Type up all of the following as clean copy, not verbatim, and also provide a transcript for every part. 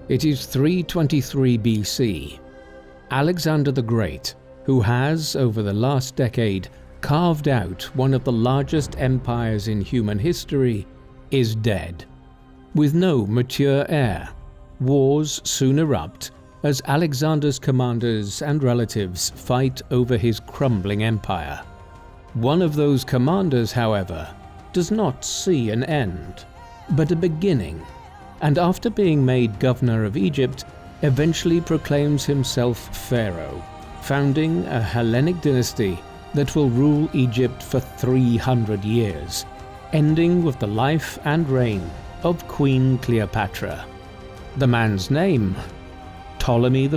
It is 323 BC. Alexander the Great, who has, over the last decade, carved out one of the largest empires in human history, is dead. With no mature heir, wars soon erupt as Alexander's commanders and relatives fight over his crumbling empire. One of those commanders, however, does not see an end, but a beginning, and after being made governor of Egypt, eventually proclaims himself Pharaoh, founding a Hellenic dynasty that will rule Egypt for 300 years, ending with the life and reign of Queen Cleopatra. The man's name? Ptolemy I,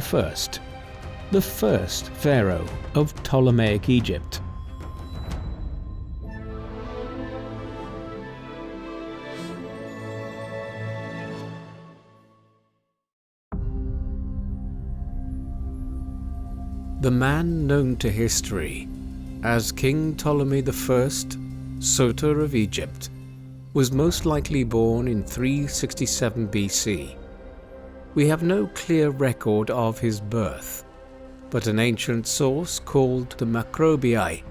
the first pharaoh of Ptolemaic Egypt. The man known to history as King Ptolemy I Soter of Egypt was most likely born in 367 BC. We have no clear record of his birth, but an ancient source called the Macrobii,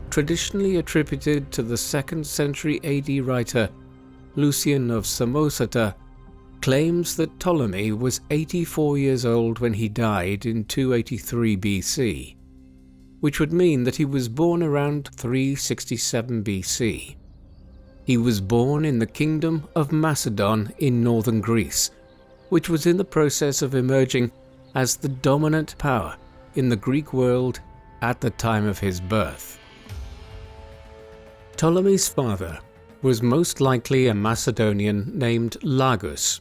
traditionally attributed to the 2nd century AD writer Lucian of Samosata, claims that Ptolemy was 84 years old when he died in 283 BC, which would mean that he was born around 367 BC. He was born in the Kingdom of Macedon in northern Greece, which was in the process of emerging as the dominant power in the Greek world at the time of his birth. Ptolemy's father was most likely a Macedonian named Lagus,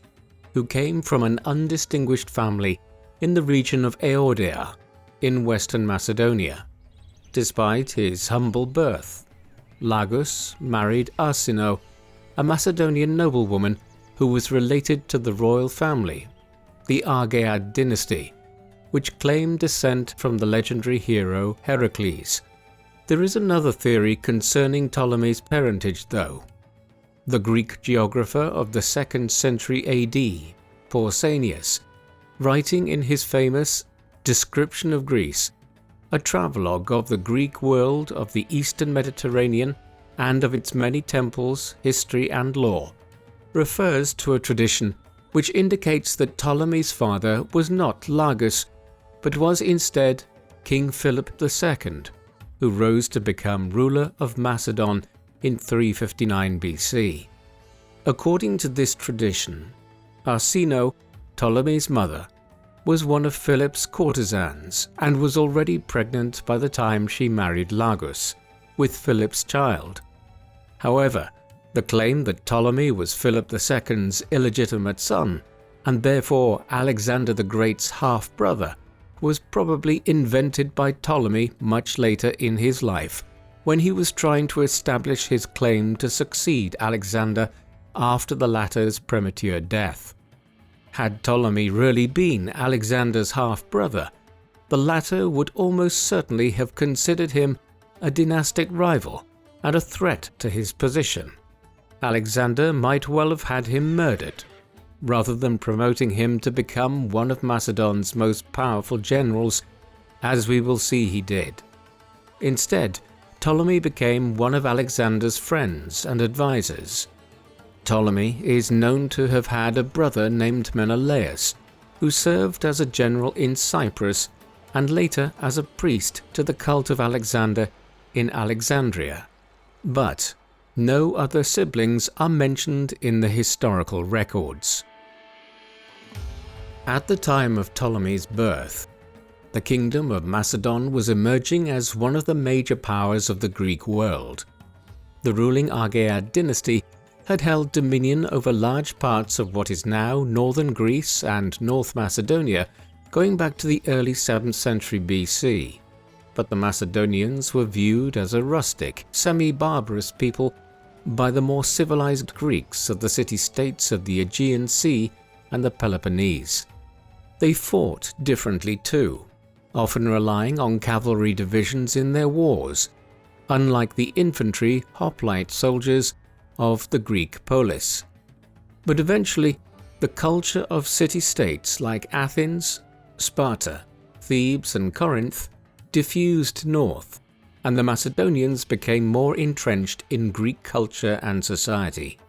who came from an undistinguished family in the region of Aeodia in western Macedonia. Despite his humble birth, Lagus married Arsinoe, a Macedonian noblewoman who was related to the royal family, the Argead dynasty, which claimed descent from the legendary hero Heracles. There is another theory concerning Ptolemy's parentage though. The Greek geographer of the 2nd century AD, Pausanias, writing in his famous Description of Greece, a travelogue of the Greek world of the Eastern Mediterranean and of its many temples, history and law, refers to a tradition which indicates that Ptolemy's father was not Lagus, but was instead King Philip II, who rose to become ruler of Macedon in 359 BC. According to this tradition, Arsinoe, Ptolemy's mother, was one of Philip's courtesans and was already pregnant by the time she married Lagus, with Philip's child. However, the claim that Ptolemy was Philip II's illegitimate son, and therefore Alexander the Great's half-brother, was probably invented by Ptolemy much later in his life, when he was trying to establish his claim to succeed Alexander after the latter's premature death. Had Ptolemy really been Alexander's half-brother, the latter would almost certainly have considered him a dynastic rival and a threat to his position. Alexander might well have had him murdered, rather than promoting him to become one of Macedon's most powerful generals, as we will see he did. Instead, Ptolemy became one of Alexander's friends and advisors. Ptolemy is known to have had a brother named Menelaus, who served as a general in Cyprus and later as a priest to the cult of Alexander in Alexandria. But no other siblings are mentioned in the historical records. At the time of Ptolemy's birth, the Kingdom of Macedon was emerging as one of the major powers of the Greek world. The ruling Argead dynasty had held dominion over large parts of what is now northern Greece and North Macedonia going back to the early 7th century BC. But the Macedonians were viewed as a rustic, semi-barbarous people by the more civilized Greeks of the city-states of the Aegean Sea and the Peloponnese. They fought differently too, often relying on cavalry divisions in their wars, unlike the infantry hoplite soldiers of the Greek polis. But eventually, The culture of city-states like Athens, Sparta, Thebes and Corinth diffused north, and the Macedonians became more entrenched in Greek culture and society.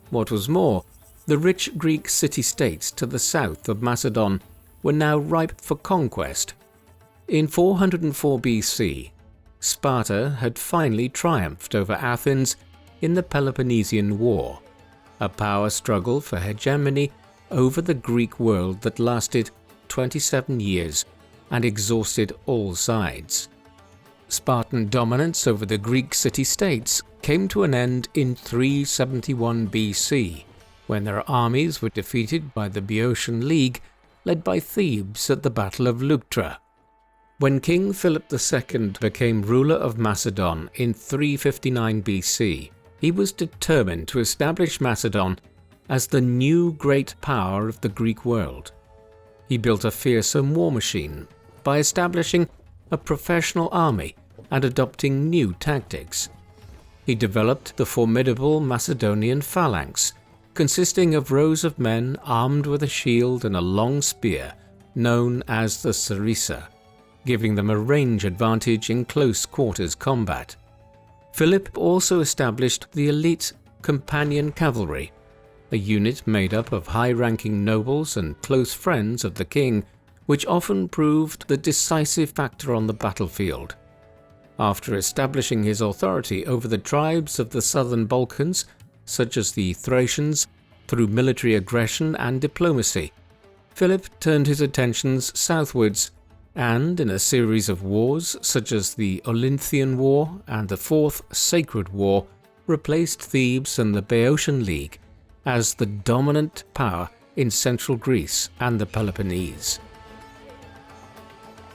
What was more, the rich Greek city-states to the south of Macedon were now ripe for conquest. In 404 BC, Sparta had finally triumphed over Athens in the Peloponnesian War, a power struggle for hegemony over the Greek world that lasted 27 years and exhausted all sides. Spartan dominance over the Greek city-states came to an end in 371 BC, when their armies were defeated by the Boeotian League led by Thebes at the Battle of Leuctra. When King Philip II became ruler of Macedon in 359 BC, he was determined to establish Macedon as the new great power of the Greek world. He built a fearsome war machine by establishing a professional army and adopting new tactics. He developed the formidable Macedonian phalanx, consisting of rows of men armed with a shield and a long spear, known as the sarissa, giving them a range advantage in close quarters combat. Philip also established the elite companion cavalry, a unit made up of high-ranking nobles and close friends of the king, which often proved the decisive factor on the battlefield. After establishing his authority over the tribes of the southern Balkans, such as the Thracians, through military aggression and diplomacy, Philip turned his attentions southwards and, in a series of wars such as the Olynthian War and the Fourth Sacred War, replaced Thebes and the Boeotian League as the dominant power in central Greece and the Peloponnese.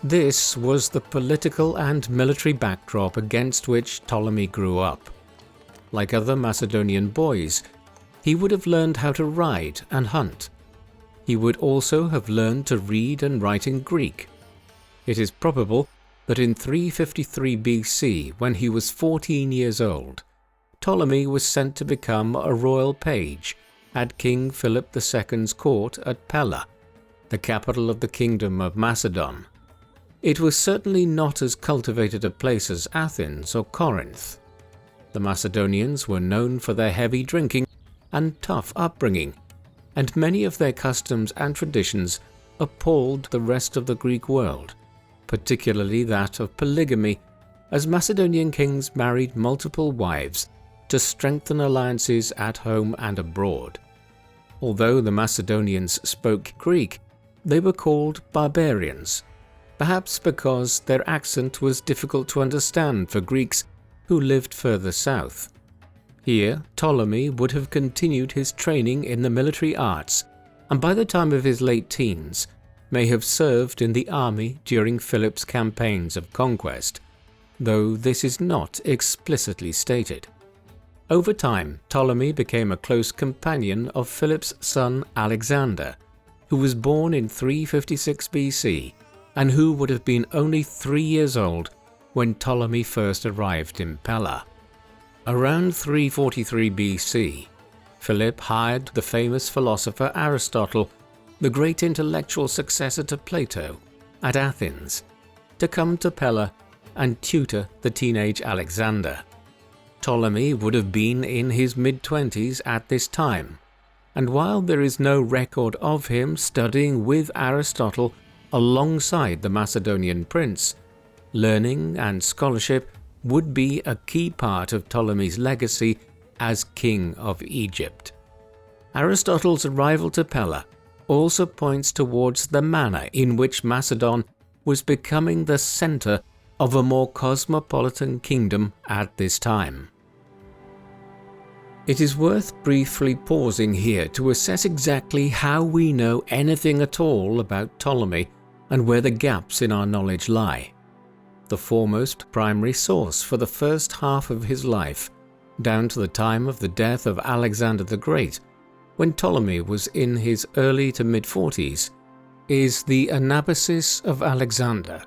This was the political and military backdrop against which Ptolemy grew up. Like other Macedonian boys, he would have learned how to ride and hunt. He would also have learned to read and write in Greek. It is probable that in 353 BC, when he was 14 years old, Ptolemy was sent to become a royal page at King Philip II's court at Pella, the capital of the Kingdom of Macedon. It was certainly not as cultivated a place as Athens or Corinth. The Macedonians were known for their heavy drinking and tough upbringing, and many of their customs and traditions appalled the rest of the Greek world, particularly that of polygamy, as Macedonian kings married multiple wives to strengthen alliances at home and abroad. Although the Macedonians spoke Greek, they were called barbarians, perhaps because their accent was difficult to understand for Greeks who lived further south. Here, Ptolemy would have continued his training in the military arts, and by the time of his late teens, may have served in the army during Philip's campaigns of conquest, though this is not explicitly stated. Over time, Ptolemy became a close companion of Philip's son Alexander, who was born in 356 BC and who would have been only 3 years old when Ptolemy first arrived in Pella. Around 343 BC, Philip hired the famous philosopher Aristotle, the great intellectual successor to Plato, at Athens, to come to Pella and tutor the teenage Alexander. Ptolemy would have been in his mid-20s at this time, and while there is no record of him studying with Aristotle alongside the Macedonian prince, learning and scholarship would be a key part of Ptolemy's legacy as king of Egypt. Aristotle's arrival to Pella also points towards the manner in which Macedon was becoming the center of a more cosmopolitan kingdom at this time. It is worth briefly pausing here to assess exactly how we know anything at all about Ptolemy and where the gaps in our knowledge lie. The foremost primary source for the first half of his life, down to the time of the death of Alexander the Great, when Ptolemy was in his early to mid-40s, is the Anabasis of Alexander,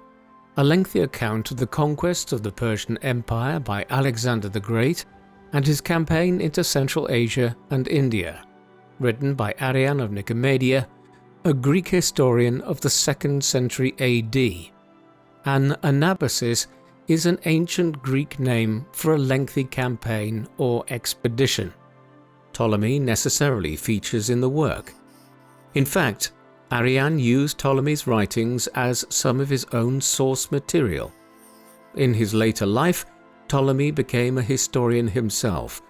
a lengthy account of the conquest of the Persian Empire by Alexander the Great and his campaign into Central Asia and India, written by Arrian of Nicomedia, a Greek historian of the 2nd century AD. An anabasis is an ancient Greek name for a lengthy campaign or expedition. Ptolemy necessarily features in the work. In fact, Arrian used Ptolemy's writings as some of his own source material. In his later life, Ptolemy became a historian himself,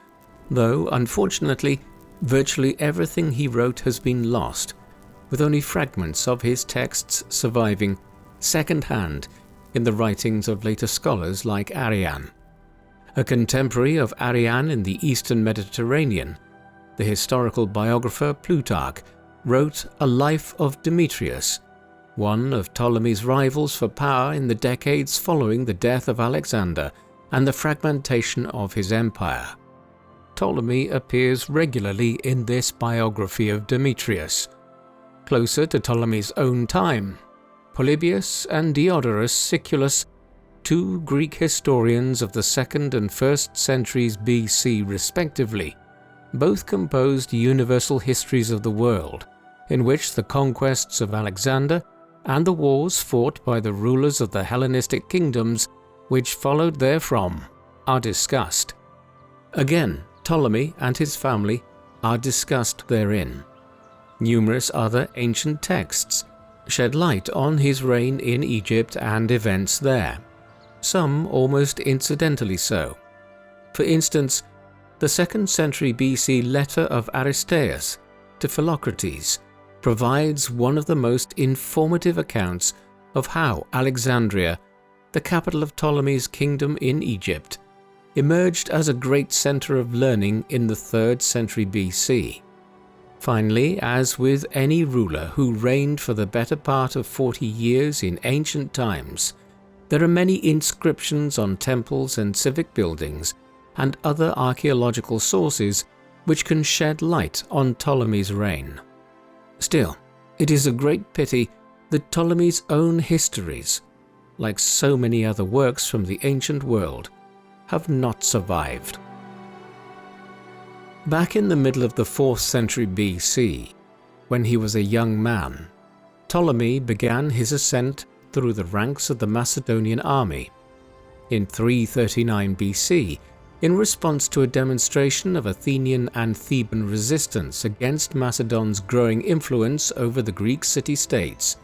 though unfortunately, virtually everything he wrote has been lost, with only fragments of his texts surviving second-hand in the writings of later scholars like Arrian. A contemporary of Arrian in the Eastern Mediterranean, the historical biographer Plutarch wrote a life of Demetrius, one of Ptolemy's rivals for power in the decades following the death of Alexander and the fragmentation of his empire. Ptolemy appears regularly in this biography of Demetrius. Closer to Ptolemy's own time, Polybius and Diodorus Siculus, two Greek historians of the 2nd and 1st centuries BC respectively, both composed universal histories of the world, in which the conquests of Alexander and the wars fought by the rulers of the Hellenistic kingdoms which followed therefrom are discussed. Again, Ptolemy and his family are discussed therein. Numerous other ancient texts shed light on his reign in Egypt and events there, some almost incidentally so. For instance, the 2nd century BC letter of Aristeas to Philocrates provides one of the most informative accounts of how Alexandria, the capital of Ptolemy's kingdom in Egypt, emerged as a great center of learning in the 3rd century BC. Finally, as with any ruler who reigned for the better part of 40 years in ancient times, there are many inscriptions on temples and civic buildings and other archaeological sources which can shed light on Ptolemy's reign. Still, it is a great pity that Ptolemy's own histories, like so many other works from the ancient world, have not survived. Back in the middle of the 4th century BC, when he was a young man, Ptolemy began his ascent through the ranks of the Macedonian army. In 339 BC, in response to a demonstration of Athenian and Theban resistance against Macedon's growing influence over the Greek city-states,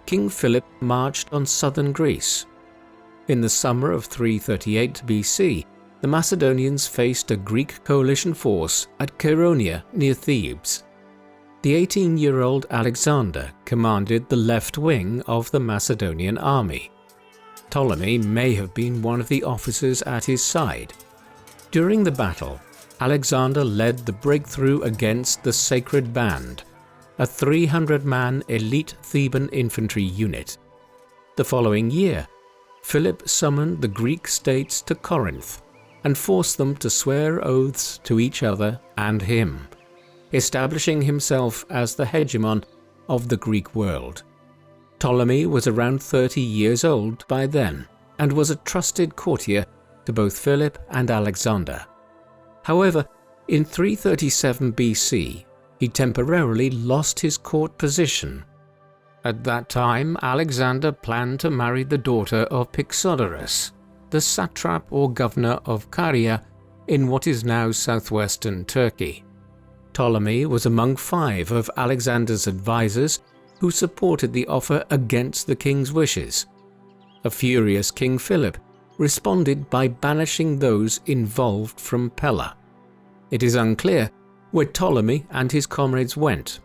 King Philip marched on southern Greece. In the summer of 338 BC, the Macedonians faced a Greek coalition force at Chaeronea near Thebes. The 18-year-old Alexander commanded the left wing of the Macedonian army. Ptolemy may have been one of the officers at his side. During the battle, Alexander led the breakthrough against the Sacred Band, a 300-man elite Theban infantry unit. The following year, Philip summoned the Greek states to Corinth and forced them to swear oaths to each other and him, establishing himself as the hegemon of the Greek world. Ptolemy was around 30 years old by then and was a trusted courtier to both Philip and Alexander. However, in 337 BC, he temporarily lost his court position. At that time, Alexander planned to marry the daughter of Pixodorus, the satrap or governor of Caria in what is now southwestern Turkey. Ptolemy was among 5 of Alexander's advisors who supported the offer against the king's wishes. A furious King Philip responded by banishing those involved from Pella. It is unclear where Ptolemy and his comrades went,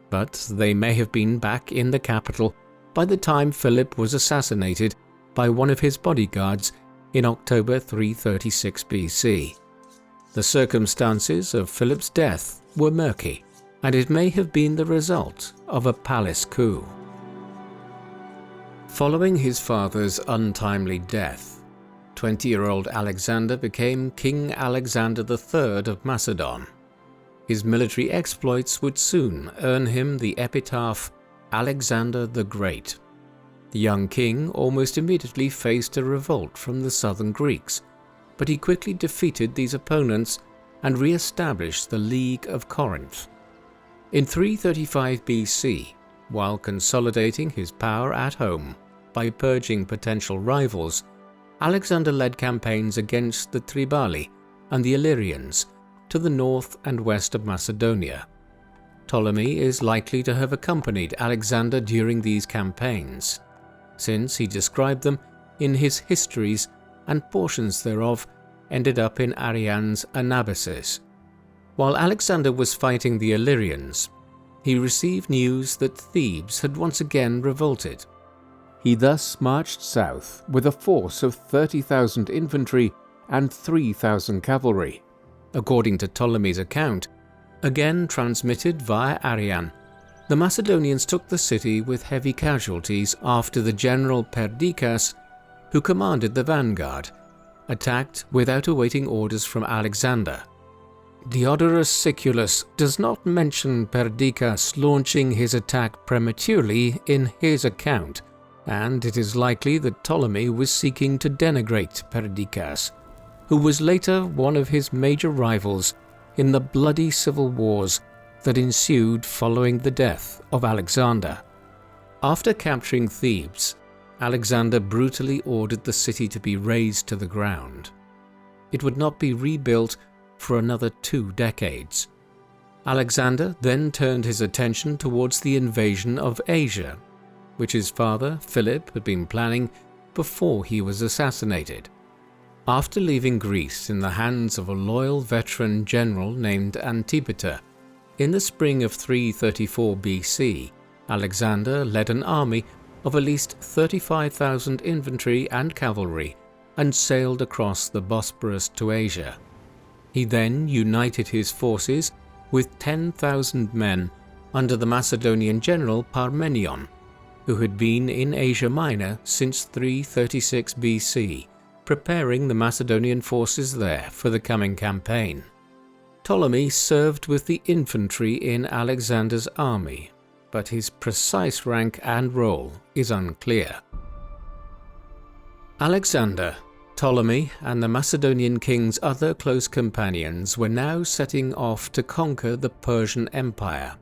but they may have been back in the capital by the time Philip was assassinated by one of his bodyguards in October 336 BC. The circumstances of Philip's death were murky, and it may have been the result of a palace coup. Following his father's untimely death, 20-year-old Alexander became King Alexander III of Macedon. His military exploits would soon earn him the epitaph Alexander the Great. The young king almost immediately faced a revolt from the southern Greeks, but he quickly defeated these opponents and re-established the League of Corinth. In 335 BC, while consolidating his power at home by purging potential rivals, Alexander led campaigns against the Triballi and the Illyrians to the north and west of Macedonia. Ptolemy is likely to have accompanied Alexander during these campaigns, since he described them in his histories and portions thereof ended up in Arrian's Anabasis. While Alexander was fighting the Illyrians, he received news that Thebes had once again revolted. He thus marched south with a force of 30,000 infantry and 3,000 cavalry. According to Ptolemy's account, again transmitted via Arrian, the Macedonians took the city with heavy casualties after the general Perdiccas, who commanded the vanguard, attacked without awaiting orders from Alexander. Diodorus Siculus does not mention Perdiccas launching his attack prematurely in his account, and it is likely that Ptolemy was seeking to denigrate Perdiccas, who was later one of his major rivals in the bloody civil wars that ensued following the death of Alexander. After capturing Thebes, Alexander brutally ordered the city to be razed to the ground. It would not be rebuilt for another 2 decades. Alexander then turned his attention towards the invasion of Asia, which his father, Philip, had been planning before he was assassinated. After leaving Greece in the hands of a loyal veteran general named Antipater, in the spring of 334 BC, Alexander led an army of at least 35,000 infantry and cavalry and sailed across the Bosporus to Asia. He then united his forces with 10,000 men under the Macedonian general Parmenion, who had been in Asia Minor since 336 BC, preparing the Macedonian forces there for the coming campaign. Ptolemy served with the infantry in Alexander's army, but his precise rank and role is unclear. Alexander, Ptolemy, and the Macedonian king's other close companions were now setting off to conquer the Persian Empire.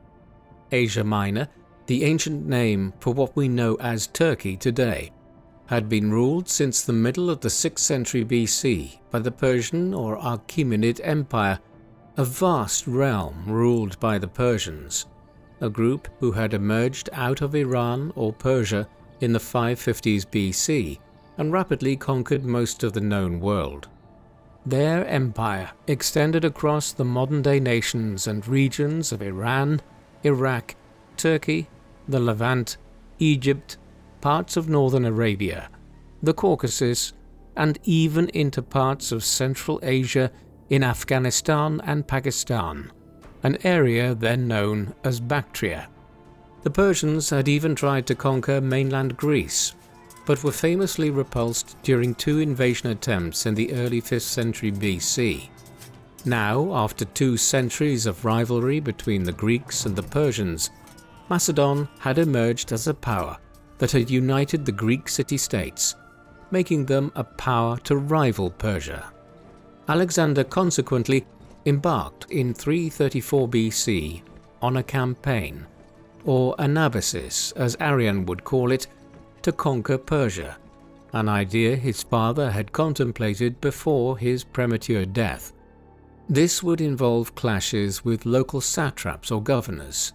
Asia Minor, the ancient name for what we know as Turkey today, had been ruled since the middle of the 6th century BC by the Persian or Achaemenid Empire, a vast realm ruled by the Persians, a group who had emerged out of Iran or Persia in the 550s BC and rapidly conquered most of the known world. Their empire extended across the modern-day nations and regions of Iran, Iraq, Turkey, the Levant, Egypt, parts of northern Arabia, the Caucasus, and even into parts of Central Asia in Afghanistan and Pakistan, an area then known as Bactria. The Persians had even tried to conquer mainland Greece, but were famously repulsed during 2 invasion attempts in the early 5th century BC. Now, after 2 centuries of rivalry between the Greeks and the Persians, Macedon had emerged as a power that had united the Greek city-states, making them a power to rival Persia. Alexander consequently embarked in 334 BC on a campaign, or anabasis as Arrian would call it, to conquer Persia, an idea his father had contemplated before his premature death. This would involve clashes with local satraps or governors,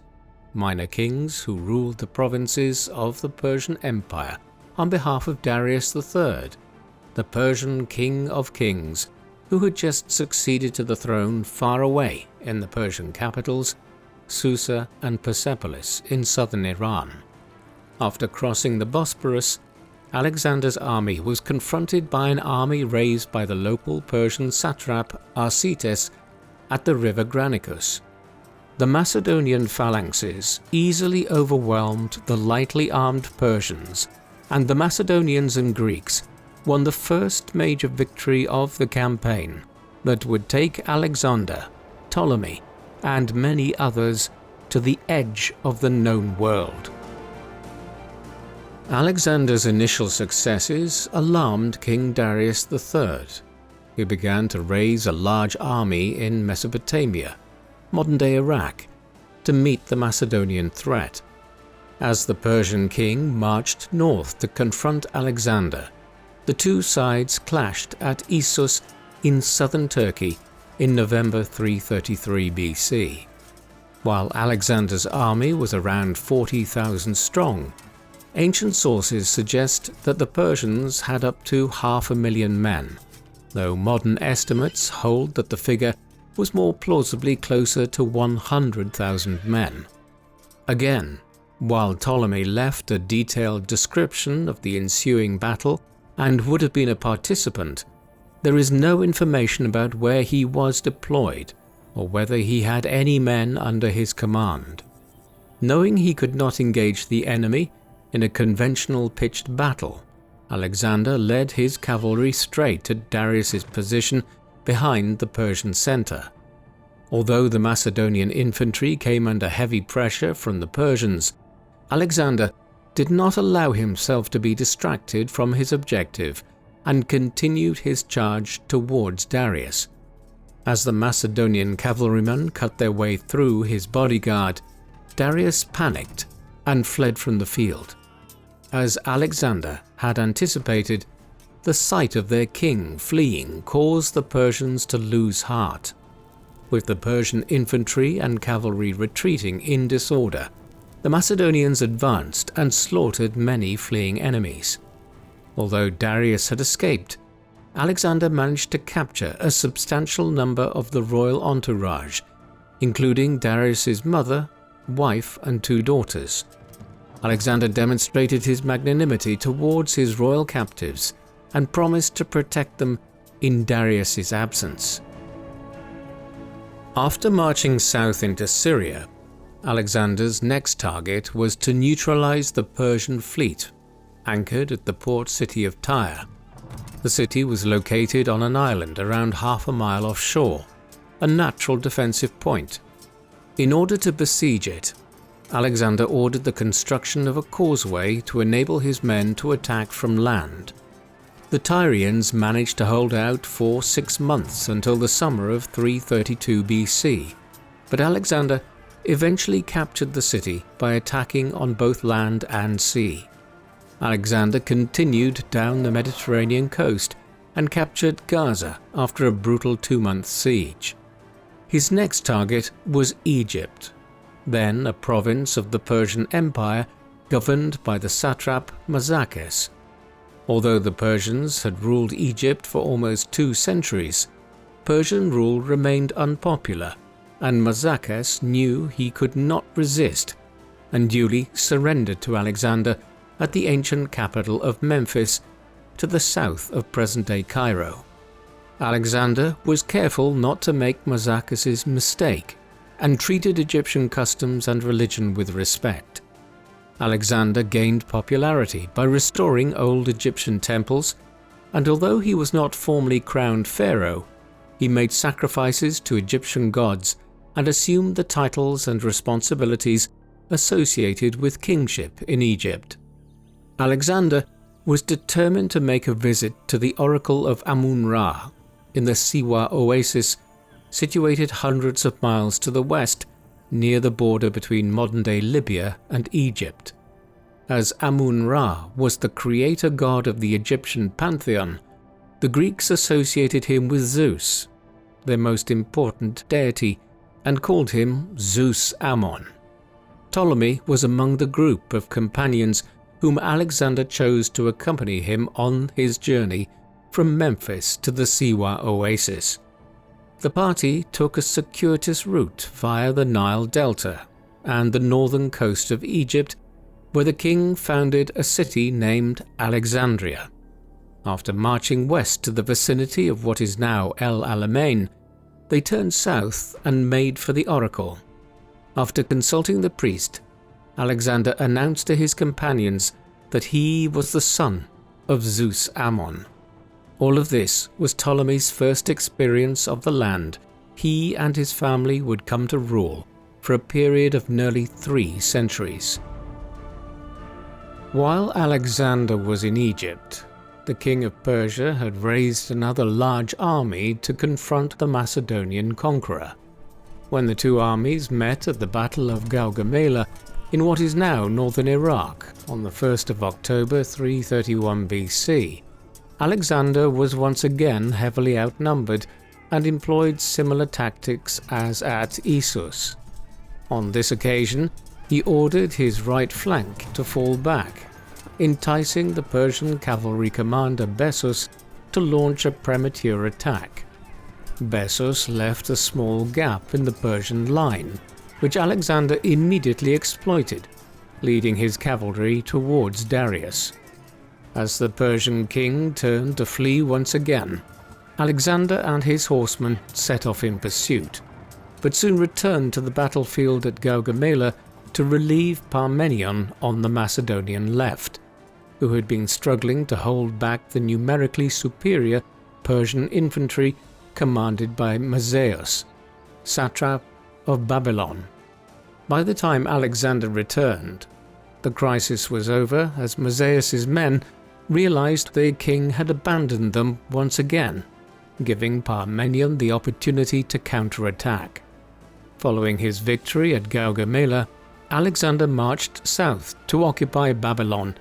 minor kings who ruled the provinces of the Persian Empire on behalf of Darius III, the Persian king of kings, who had just succeeded to the throne far away in the Persian capitals, Susa and Persepolis in southern Iran. After crossing the Bosporus, Alexander's army was confronted by an army raised by the local Persian satrap Arcetes at the river Granicus. The Macedonian phalanxes easily overwhelmed the lightly armed Persians, and the Macedonians and Greeks won the first major victory of the campaign that would take Alexander, Ptolemy, and many others to the edge of the known world. Alexander's initial successes alarmed King Darius III, who began to raise a large army in Mesopotamia, modern-day Iraq, to meet the Macedonian threat. As the Persian king marched north to confront Alexander, the two sides clashed at Issus in southern Turkey in November 333 BC. While Alexander's army was around 40,000 strong, ancient sources suggest that the Persians had up to 500,000 men, though modern estimates hold that the figure was more plausibly closer to 100,000 men. Again, while Ptolemy left a detailed description of the ensuing battle and would have been a participant, there is no information about where he was deployed or whether he had any men under his command. Knowing he could not engage the enemy in a conventional pitched battle, Alexander led his cavalry straight to Darius's position behind the Persian center. Although the Macedonian infantry came under heavy pressure from the Persians, Alexander did not allow himself to be distracted from his objective and continued his charge towards Darius. As the Macedonian cavalrymen cut their way through his bodyguard, Darius panicked and fled from the field. As Alexander had anticipated, the sight of their king fleeing caused the Persians to lose heart. With the Persian infantry and cavalry retreating in disorder, the Macedonians advanced and slaughtered many fleeing enemies. Although Darius had escaped, Alexander managed to capture a substantial number of the royal entourage, including Darius's mother, wife, and 2 daughters. Alexander demonstrated his magnanimity towards his royal captives and promised to protect them in Darius's absence. After marching south into Syria, Alexander's next target was to neutralize the Persian fleet, anchored at the port city of Tyre. The city was located on an island around half a mile offshore, a natural defensive point. In order to besiege it, Alexander ordered the construction of a causeway to enable his men to attack from land. The Tyrians managed to hold out for 6 months until the summer of 332 BC, but Alexander eventually captured the city by attacking on both land and sea. Alexander continued down the Mediterranean coast and captured Gaza after a brutal 2-month siege. His next target was Egypt, then a province of the Persian Empire governed by the satrap Mazaches. Although the Persians had ruled Egypt for almost 2 centuries, Persian rule remained unpopular, and Mazaches knew he could not resist and duly surrendered to Alexander at the ancient capital of Memphis, to the south of present-day Cairo. Alexander was careful not to make Mazaches' mistake and treated Egyptian customs and religion with respect. Alexander gained popularity by restoring old Egyptian temples, and although he was not formally crowned pharaoh, he made sacrifices to Egyptian gods and assumed the titles and responsibilities associated with kingship in Egypt. Alexander was determined to make a visit to the Oracle of Amun-Ra in the Siwa oasis, situated hundreds of miles to the west, near the border between modern-day Libya and Egypt. As Amun-Ra was the creator god of the Egyptian pantheon, the Greeks associated him with Zeus, their most important deity, and called him Zeus Ammon. Ptolemy was among the group of companions whom Alexander chose to accompany him on his journey from Memphis to the Siwa oasis. The party took a circuitous route via the Nile Delta and the northern coast of Egypt, where the king founded a city named Alexandria. After marching west to the vicinity of what is now El Alamein, they turned south and made for the oracle. After consulting the priest, Alexander announced to his companions that he was the son of Zeus Ammon. All of this was Ptolemy's first experience of the land he and his family would come to rule for a period of nearly 3 centuries. While Alexander was in Egypt, the king of Persia had raised another large army to confront the Macedonian conqueror. when the two armies met at the Battle of Gaugamela in what is now northern Iraq on the 1st of October 331 BC. Alexander was once again heavily outnumbered and employed similar tactics as at Issus. On this occasion, he ordered his right flank to fall back, enticing the Persian cavalry commander Bessus to launch a premature attack. Bessus left a small gap in the Persian line, which Alexander immediately exploited, leading his cavalry towards Darius. As the Persian king turned to flee once again, Alexander and his horsemen set off in pursuit, but soon returned to the battlefield at Gaugamela to relieve Parmenion on the Macedonian left, who had been struggling to hold back the numerically superior Persian infantry commanded by Mazaeus, satrap of Babylon. By the time Alexander returned, the crisis was over as Mazaeus' men realized their king had abandoned them once again, giving Parmenion the opportunity to counterattack. Following his victory at Gaugamela, Alexander marched south to occupy Babylon,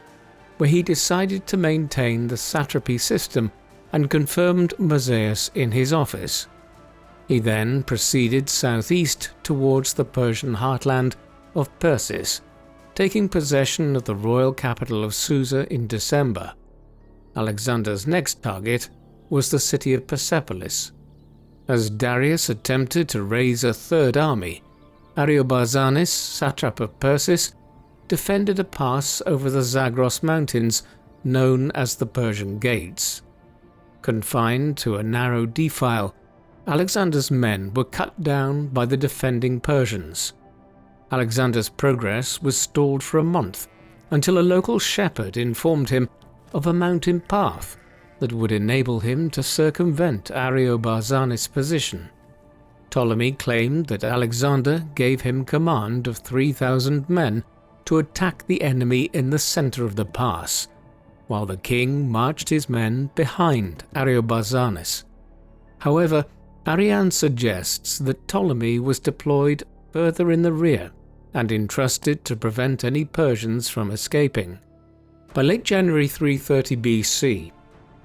where he decided to maintain the satrapy system and confirmed Mazaeus in his office. He then proceeded southeast towards the Persian heartland of Persis, taking possession of the royal capital of Susa in December. Alexander's next target was the city of Persepolis. As Darius attempted to raise a third army, Ariobarzanes, satrap of Persis, defended a pass over the Zagros Mountains known as the Persian Gates. Confined to a narrow defile, Alexander's men were cut down by the defending Persians. Alexander's progress was stalled for a month until a local shepherd informed him of a mountain path that would enable him to circumvent Ariobarzanes' position. Ptolemy claimed that Alexander gave him command of 3,000 men to attack the enemy in the center of the pass, while the king marched his men behind Ariobarzanes. However, Arrian suggests that Ptolemy was deployed further in the rear and entrusted to prevent any Persians from escaping. By late January 330 BC,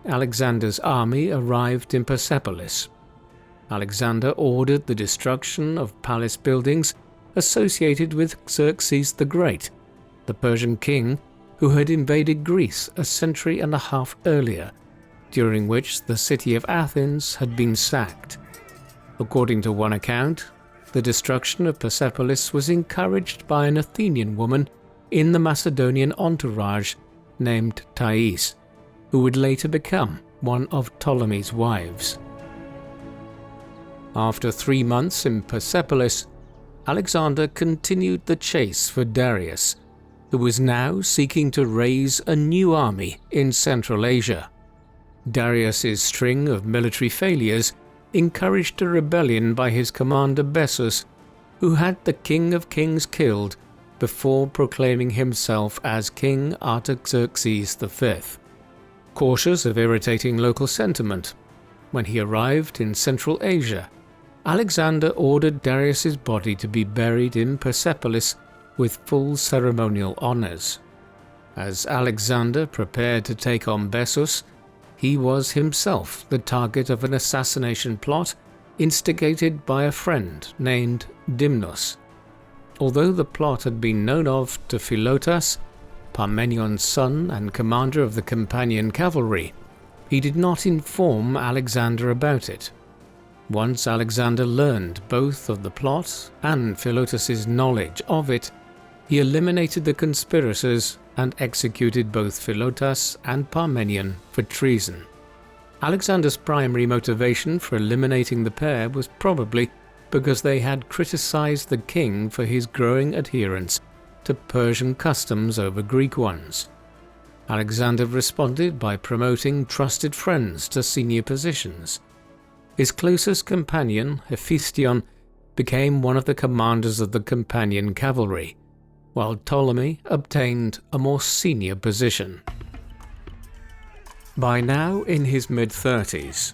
Alexander's army arrived in Persepolis. Alexander ordered the destruction of palace buildings associated with Xerxes the Great, the Persian king who had invaded Greece a century and a half earlier, during which the city of Athens had been sacked. According to one account, the destruction of Persepolis was encouraged by an Athenian woman in the Macedonian entourage named Thais, who would later become one of Ptolemy's wives. After 3 months in Persepolis, Alexander continued the chase for Darius, who was now seeking to raise a new army in Central Asia. Darius's string of military failures encouraged a rebellion by his commander Bessus, who had the King of Kings killed before proclaiming himself as King Artaxerxes V. Cautious of irritating local sentiment, when he arrived in Central Asia, Alexander ordered Darius's body to be buried in Persepolis with full ceremonial honors. As Alexander prepared to take on Bessus, he was himself the target of an assassination plot instigated by a friend named Dimnos. Although the plot had been known of to Philotas, Parmenion's son and commander of the Campanian cavalry, he did not inform Alexander about it. Once Alexander learned both of the plot and Philotas's knowledge of it, he eliminated the conspirators and executed both Philotas and Parmenion for treason. Alexander's primary motivation for eliminating the pair was probably because they had criticized the king for his growing adherence to Persian customs over Greek ones. Alexander responded by promoting trusted friends to senior positions. His closest companion, Hephaestion, became one of the commanders of the Campanian cavalry, while Ptolemy obtained a more senior position. By now in his mid-30s,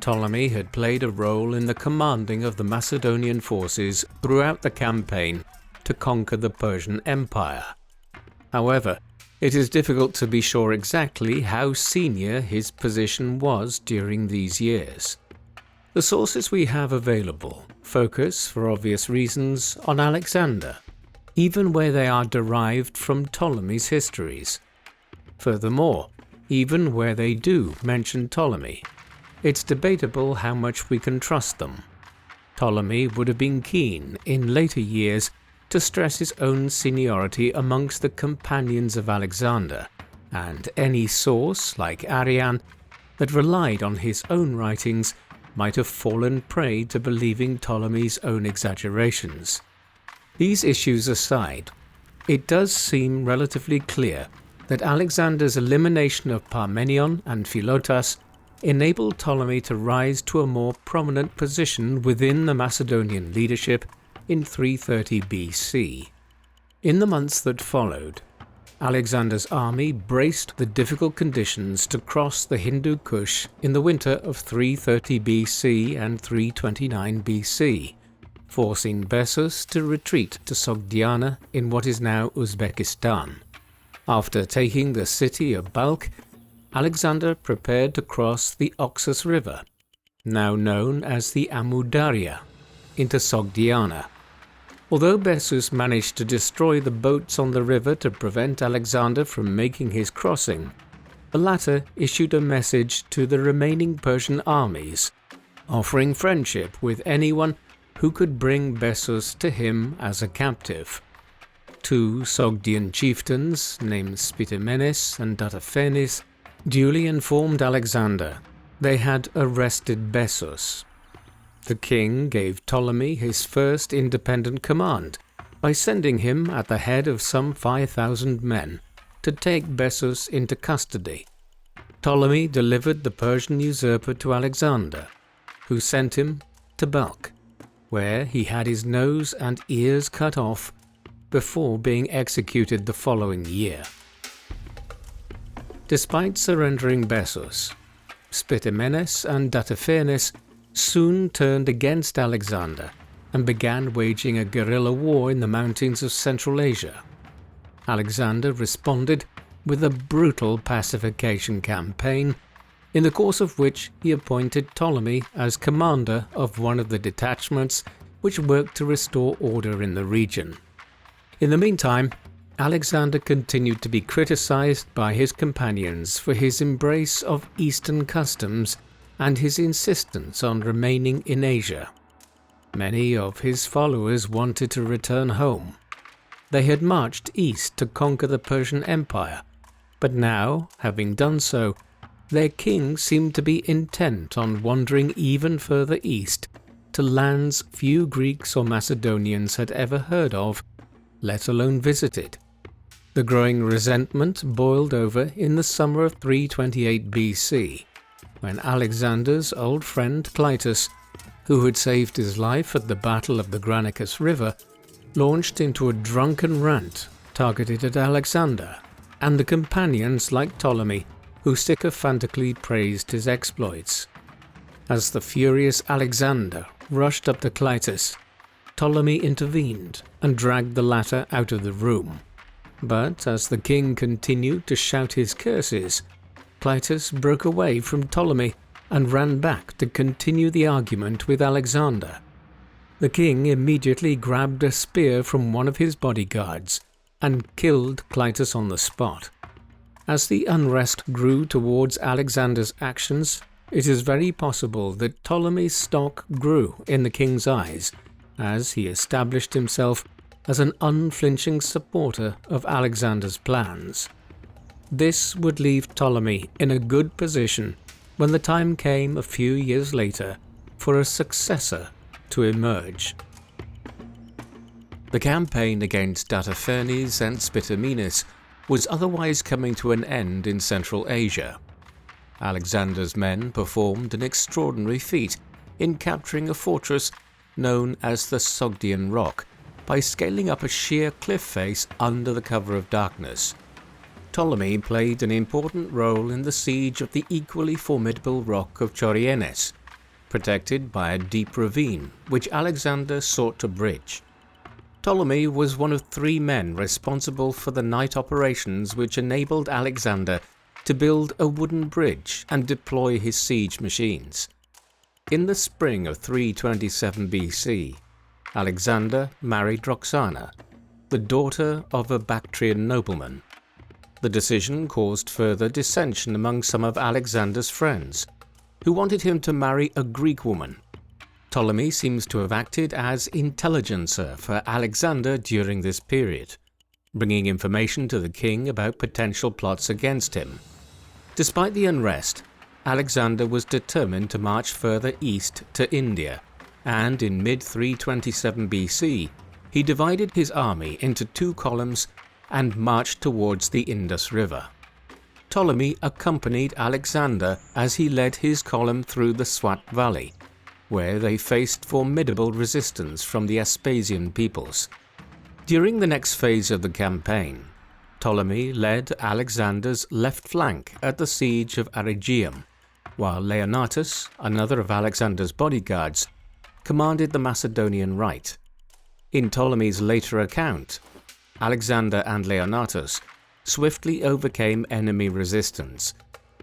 Ptolemy had played a role in the commanding of the Macedonian forces throughout the campaign to conquer the Persian Empire. However, it is difficult to be sure exactly how senior his position was during these years. The sources we have available focus, for obvious reasons, on Alexander, even where they are derived from Ptolemy's histories. Furthermore, even where they do mention Ptolemy, it's debatable how much we can trust them. Ptolemy would have been keen, in later years, to stress his own seniority amongst the companions of Alexander, and any source, like Arrian, that relied on his own writings might have fallen prey to believing Ptolemy's own exaggerations. These issues aside, it does seem relatively clear that Alexander's elimination of Parmenion and Philotas enabled Ptolemy to rise to a more prominent position within the Macedonian leadership in 330 BC. In the months that followed, Alexander's army braced the difficult conditions to cross the Hindu Kush in the winter of 330 BC and 329 BC, forcing Bessus to retreat to Sogdiana in what is now Uzbekistan. After taking the city of Balkh, Alexander prepared to cross the Oxus River, now known as the Amu Darya, into Sogdiana. Although Bessus managed to destroy the boats on the river to prevent Alexander from making his crossing, the latter issued a message to the remaining Persian armies, offering friendship with anyone who could bring Bessus to him as a captive. Two Sogdian chieftains, named Spitamenes and Dataphanes, duly informed Alexander they had arrested Bessus. The king gave Ptolemy his first independent command by sending him at the head of some 5,000 men to take Bessus into custody. Ptolemy delivered the Persian usurper to Alexander, who sent him to Balkh, where he had his nose and ears cut off before being executed the following year. Despite surrendering Bessus, Spitamenes and Dataphanes soon turned against Alexander and began waging a guerrilla war in the mountains of Central Asia. Alexander responded with a brutal pacification campaign, in the course of which he appointed Ptolemy as commander of one of the detachments which worked to restore order in the region. In the meantime, Alexander continued to be criticized by his companions for his embrace of Eastern customs and his insistence on remaining in Asia. Many of his followers wanted to return home. They had marched east to conquer the Persian Empire, but now, having done so, their king seemed to be intent on wandering even further east to lands few Greeks or Macedonians had ever heard of, let alone visited. The growing resentment boiled over in the summer of 328 BC, when Alexander's old friend Clytus, who had saved his life at the Battle of the Granicus River, launched into a drunken rant targeted at Alexander and the companions like Ptolemy, who sycophantically praised his exploits. As the furious Alexander rushed up to Clytus, Ptolemy intervened and dragged the latter out of the room. But as the king continued to shout his curses, Clytus broke away from Ptolemy and ran back to continue the argument with Alexander. The king immediately grabbed a spear from one of his bodyguards and killed Clytus on the spot. As the unrest grew towards Alexander's actions, it is very possible that Ptolemy's stock grew in the king's eyes, as he established himself as an unflinching supporter of Alexander's plans. This would leave Ptolemy in a good position when the time came a few years later for a successor to emerge. The campaign against Dataphanes and Spitamenes was otherwise coming to an end in Central Asia. Alexander's men performed an extraordinary feat in capturing a fortress known as the Sogdian Rock by scaling up a sheer cliff face under the cover of darkness. Ptolemy played an important role in the siege of the equally formidable rock of Chorienes, protected by a deep ravine which Alexander sought to bridge. Ptolemy was one of 3 men responsible for the night operations which enabled Alexander to build a wooden bridge and deploy his siege machines. In the spring of 327 BC, Alexander married Roxana, the daughter of a Bactrian nobleman. The decision caused further dissension among some of Alexander's friends, who wanted him to marry a Greek woman. Ptolemy seems to have acted as intelligencer for Alexander during this period, bringing information to the king about potential plots against him. Despite the unrest, Alexander was determined to march further east to India, and in mid-327 BC, he divided his army into 2 columns and marched towards the Indus River. Ptolemy accompanied Alexander as he led his column through the Swat Valley, where they faced formidable resistance from the Aspasian peoples. During the next phase of the campaign, Ptolemy led Alexander's left flank at the siege of Rhegium, while Leonatus, another of Alexander's bodyguards, commanded the Macedonian right. In Ptolemy's later account, Alexander and Leonatus swiftly overcame enemy resistance,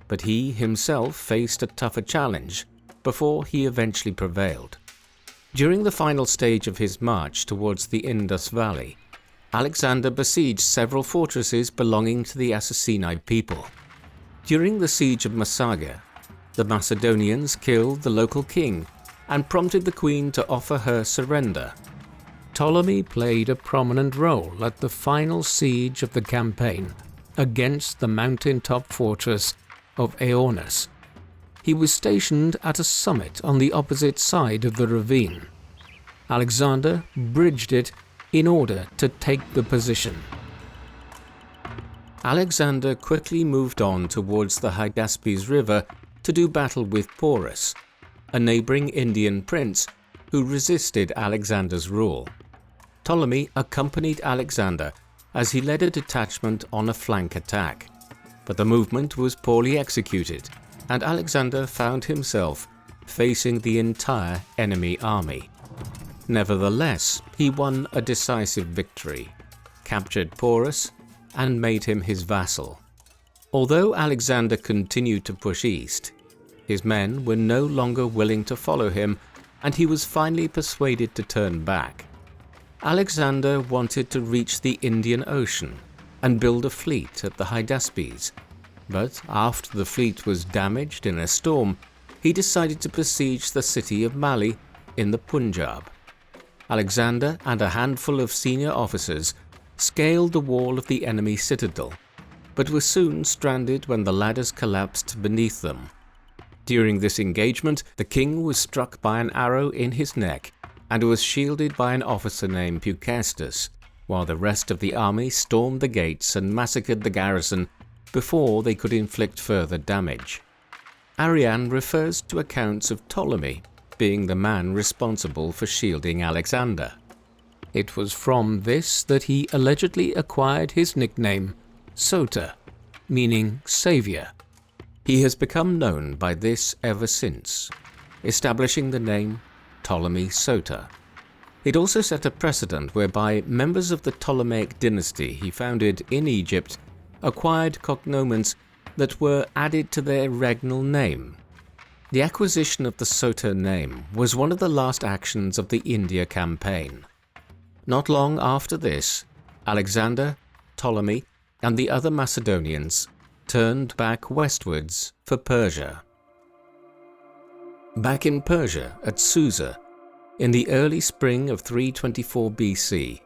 but he himself faced a tougher challenge before he eventually prevailed. During the final stage of his march towards the Indus Valley, Alexander besieged several fortresses belonging to the Assassini people. During the siege of Massaga, the Macedonians killed the local king and prompted the queen to offer her surrender. Ptolemy played a prominent role at the final siege of the campaign against the mountaintop fortress of Aeornus. He was stationed at a summit on the opposite side of the ravine. Alexander bridged it in order to take the position. Alexander quickly moved on towards the Hydaspes River to do battle with Porus, a neighboring Indian prince who resisted Alexander's rule. Ptolemy accompanied Alexander as he led a detachment on a flank attack, but the movement was poorly executed, and Alexander found himself facing the entire enemy army. Nevertheless, he won a decisive victory, captured Porus, and made him his vassal. Although Alexander continued to push east, his men were no longer willing to follow him, and he was finally persuaded to turn back. Alexander wanted to reach the Indian Ocean and build a fleet at the Hydaspes, but after the fleet was damaged in a storm, he decided to besiege the city of Mali in the Punjab. Alexander and a handful of senior officers scaled the wall of the enemy citadel, but were soon stranded when the ladders collapsed beneath them. During this engagement, the king was struck by an arrow in his neck and was shielded by an officer named Peucestus, while the rest of the army stormed the gates and massacred the garrison before they could inflict further damage. Arrian refers to accounts of Ptolemy being the man responsible for shielding Alexander. It was from this that he allegedly acquired his nickname Soter, meaning savior. He has become known by this ever since, establishing the name Ptolemy Soter. It also set a precedent whereby members of the Ptolemaic dynasty he founded in Egypt acquired cognomens that were added to their regnal name. The acquisition of the Soter name was one of the last actions of the India campaign. Not long after this, Alexander, Ptolemy, and the other Macedonians turned back westwards for Persia. Back in Persia at Susa, in the early spring of 324 BC,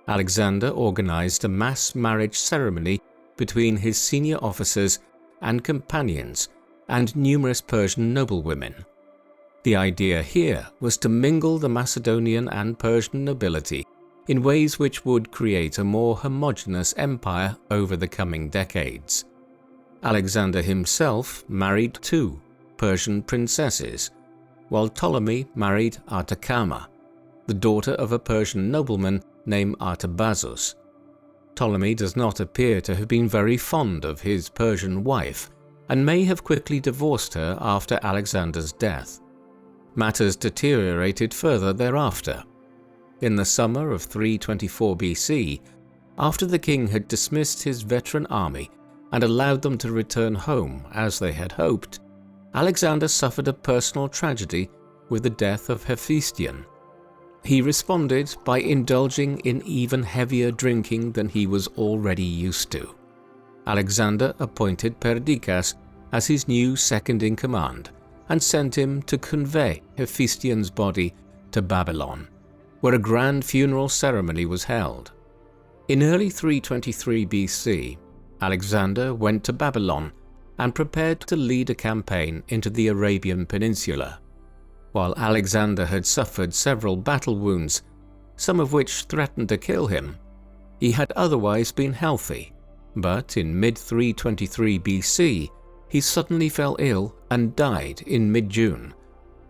Alexander organized a mass marriage ceremony between his senior officers and companions and numerous Persian noblewomen. The idea here was to mingle the Macedonian and Persian nobility in ways which would create a more homogeneous empire over the coming decades. Alexander himself married 2 Persian princesses, while Ptolemy married Artacama, the daughter of a Persian nobleman named Artabazus. Ptolemy does not appear to have been very fond of his Persian wife, and may have quickly divorced her after Alexander's death. Matters deteriorated further thereafter. In the summer of 324 BC, after the king had dismissed his veteran army and allowed them to return home as they had hoped, Alexander suffered a personal tragedy with the death of Hephaestion. He responded by indulging in even heavier drinking than he was already used to. Alexander appointed Perdiccas as his new second-in-command and sent him to convey Hephaestion's body to Babylon, where a grand funeral ceremony was held. In early 323 BC, Alexander went to Babylon and prepared to lead a campaign into the Arabian Peninsula. While Alexander had suffered several battle wounds, some of which threatened to kill him, he had otherwise been healthy, but in mid-323 BC, he suddenly fell ill and died in mid-June,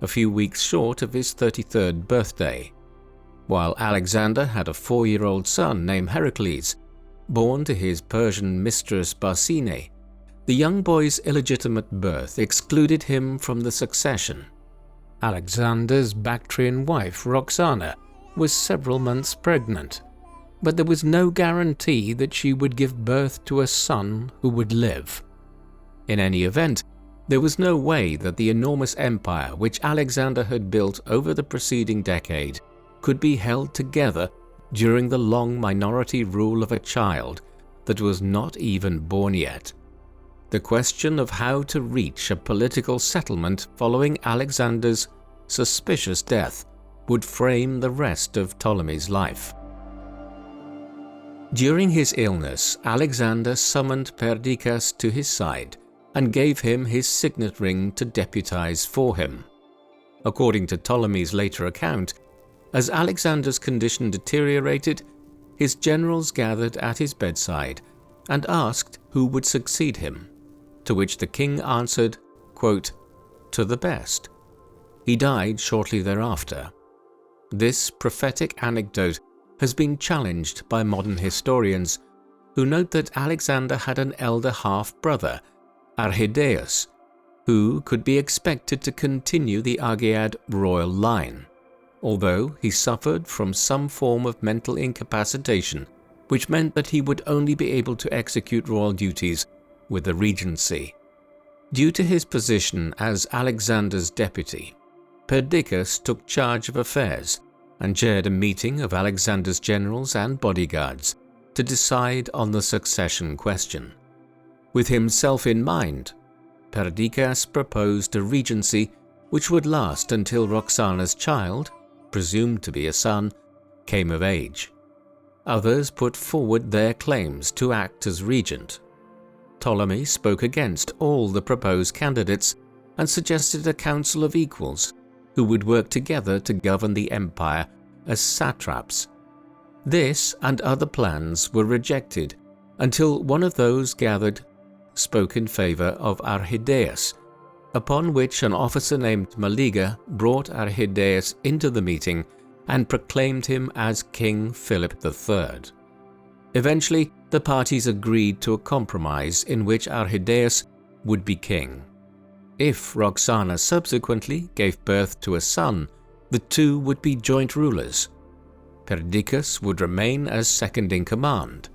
a few weeks short of his 33rd birthday. While Alexander had a 4-year-old son named Heracles, born to his Persian mistress Barsine, the young boy's illegitimate birth excluded him from the succession. Alexander's Bactrian wife Roxana was several months pregnant, but there was no guarantee that she would give birth to a son who would live. In any event, there was no way that the enormous empire which Alexander had built over the preceding decade could be held together during the long minority rule of a child that was not even born yet. The question of how to reach a political settlement following Alexander's suspicious death would frame the rest of Ptolemy's life. During his illness, Alexander summoned Perdiccas to his side and gave him his signet ring to deputize for him. According to Ptolemy's later account, as Alexander's condition deteriorated, his generals gathered at his bedside and asked who would succeed him, to which the king answered, quote, "To the best." He died shortly thereafter. This prophetic anecdote has been challenged by modern historians, who note that Alexander had an elder half-brother, Arrhidaeus, who could be expected to continue the Argead royal line, although he suffered from some form of mental incapacitation, which meant that he would only be able to execute royal duties with the regency. Due to his position as Alexander's deputy, Perdiccas took charge of affairs and chaired a meeting of Alexander's generals and bodyguards to decide on the succession question. With himself in mind, Perdiccas proposed a regency which would last until Roxana's child, presumed to be a son, came of age. Others put forward their claims to act as regent. Ptolemy spoke against all the proposed candidates and suggested a council of equals who would work together to govern the empire as satraps. This and other plans were rejected until one of those gathered spoke in favor of Arrhidaeus, upon which an officer named Maliga brought Arrhidaeus into the meeting and proclaimed him as King Philip III. Eventually, the parties agreed to a compromise in which Arrhidaeus would be king. If Roxana subsequently gave birth to a son, the two would be joint rulers. Perdiccas would remain as second-in-command,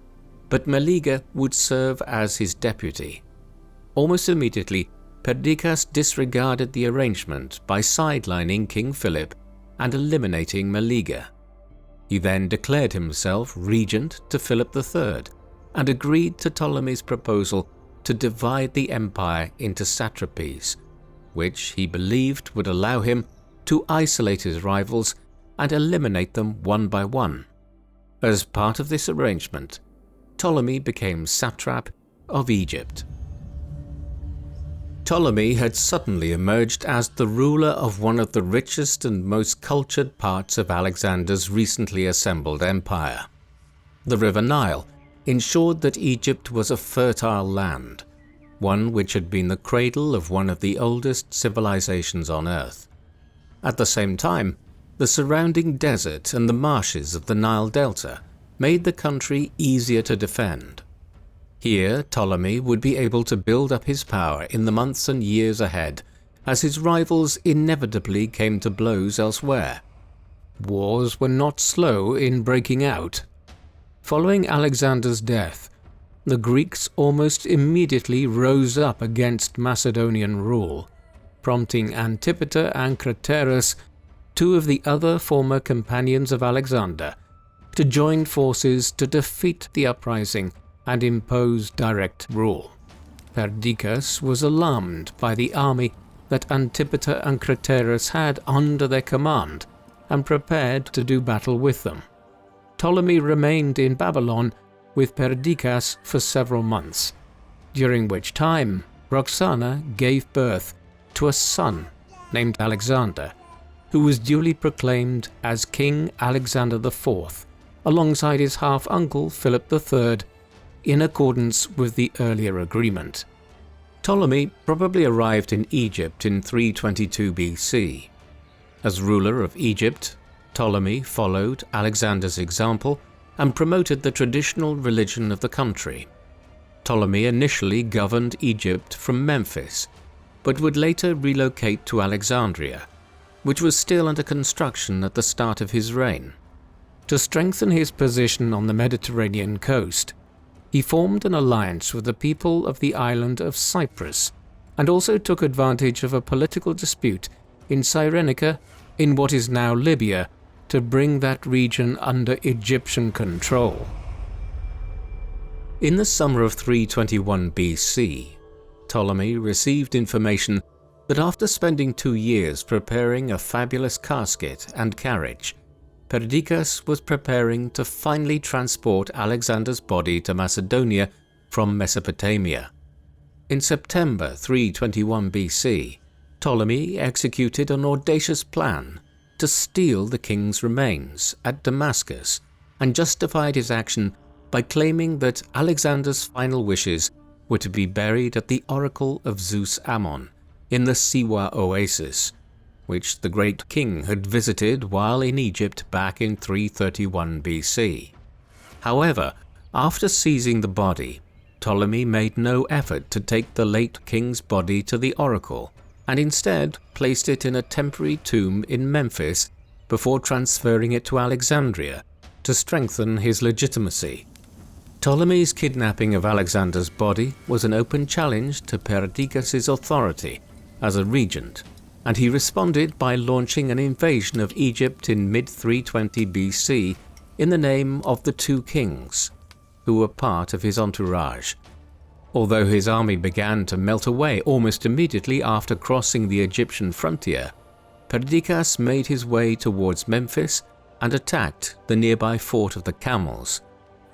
but Maliga would serve as his deputy. Almost immediately, Perdiccas disregarded the arrangement by sidelining King Philip and eliminating Maliga. He then declared himself regent to Philip III and agreed to Ptolemy's proposal to divide the empire into satrapies, which he believed would allow him to isolate his rivals and eliminate them one by one. As part of this arrangement, Ptolemy became satrap of Egypt. Ptolemy had suddenly emerged as the ruler of one of the richest and most cultured parts of Alexander's recently assembled empire. The River Nile ensured that Egypt was a fertile land, one which had been the cradle of one of the oldest civilizations on Earth. At the same time, the surrounding desert and the marshes of the Nile Delta made the country easier to defend. Here, Ptolemy would be able to build up his power in the months and years ahead as his rivals inevitably came to blows elsewhere. Wars were not slow in breaking out. Following Alexander's death, the Greeks almost immediately rose up against Macedonian rule, prompting Antipater and Craterus, two of the other former companions of Alexander, to join forces to defeat the uprising and impose direct rule. Perdiccas was alarmed by the army that Antipater and Craterus had under their command and prepared to do battle with them. Ptolemy remained in Babylon with Perdiccas for several months, during which time Roxana gave birth to a son named Alexander, who was duly proclaimed as King Alexander IV, alongside his half-uncle Philip III, in accordance with the earlier agreement. Ptolemy probably arrived in Egypt in 322 BC. As ruler of Egypt, Ptolemy followed Alexander's example and promoted the traditional religion of the country. Ptolemy initially governed Egypt from Memphis, but would later relocate to Alexandria, which was still under construction at the start of his reign. To strengthen his position on the Mediterranean coast, he formed an alliance with the people of the island of Cyprus, and also took advantage of a political dispute in Cyrenaica, in what is now Libya, to bring that region under Egyptian control. In the summer of 321 BC, Ptolemy received information that after spending 2 years preparing a fabulous casket and carriage, Perdiccas was preparing to finally transport Alexander's body to Macedonia from Mesopotamia. In September 321 BC, Ptolemy executed an audacious plan to steal the king's remains at Damascus and justified his action by claiming that Alexander's final wishes were to be buried at the oracle of Zeus Ammon in the Siwa oasis, which the great king had visited while in Egypt back in 331 BC. However, after seizing the body, Ptolemy made no effort to take the late king's body to the oracle, and instead placed it in a temporary tomb in Memphis before transferring it to Alexandria to strengthen his legitimacy. Ptolemy's kidnapping of Alexander's body was an open challenge to Perdiccas' authority as a regent, and he responded by launching an invasion of Egypt in mid-320 BC in the name of the two kings, who were part of his entourage. Although his army began to melt away almost immediately after crossing the Egyptian frontier, Perdiccas made his way towards Memphis and attacked the nearby fort of the Camels,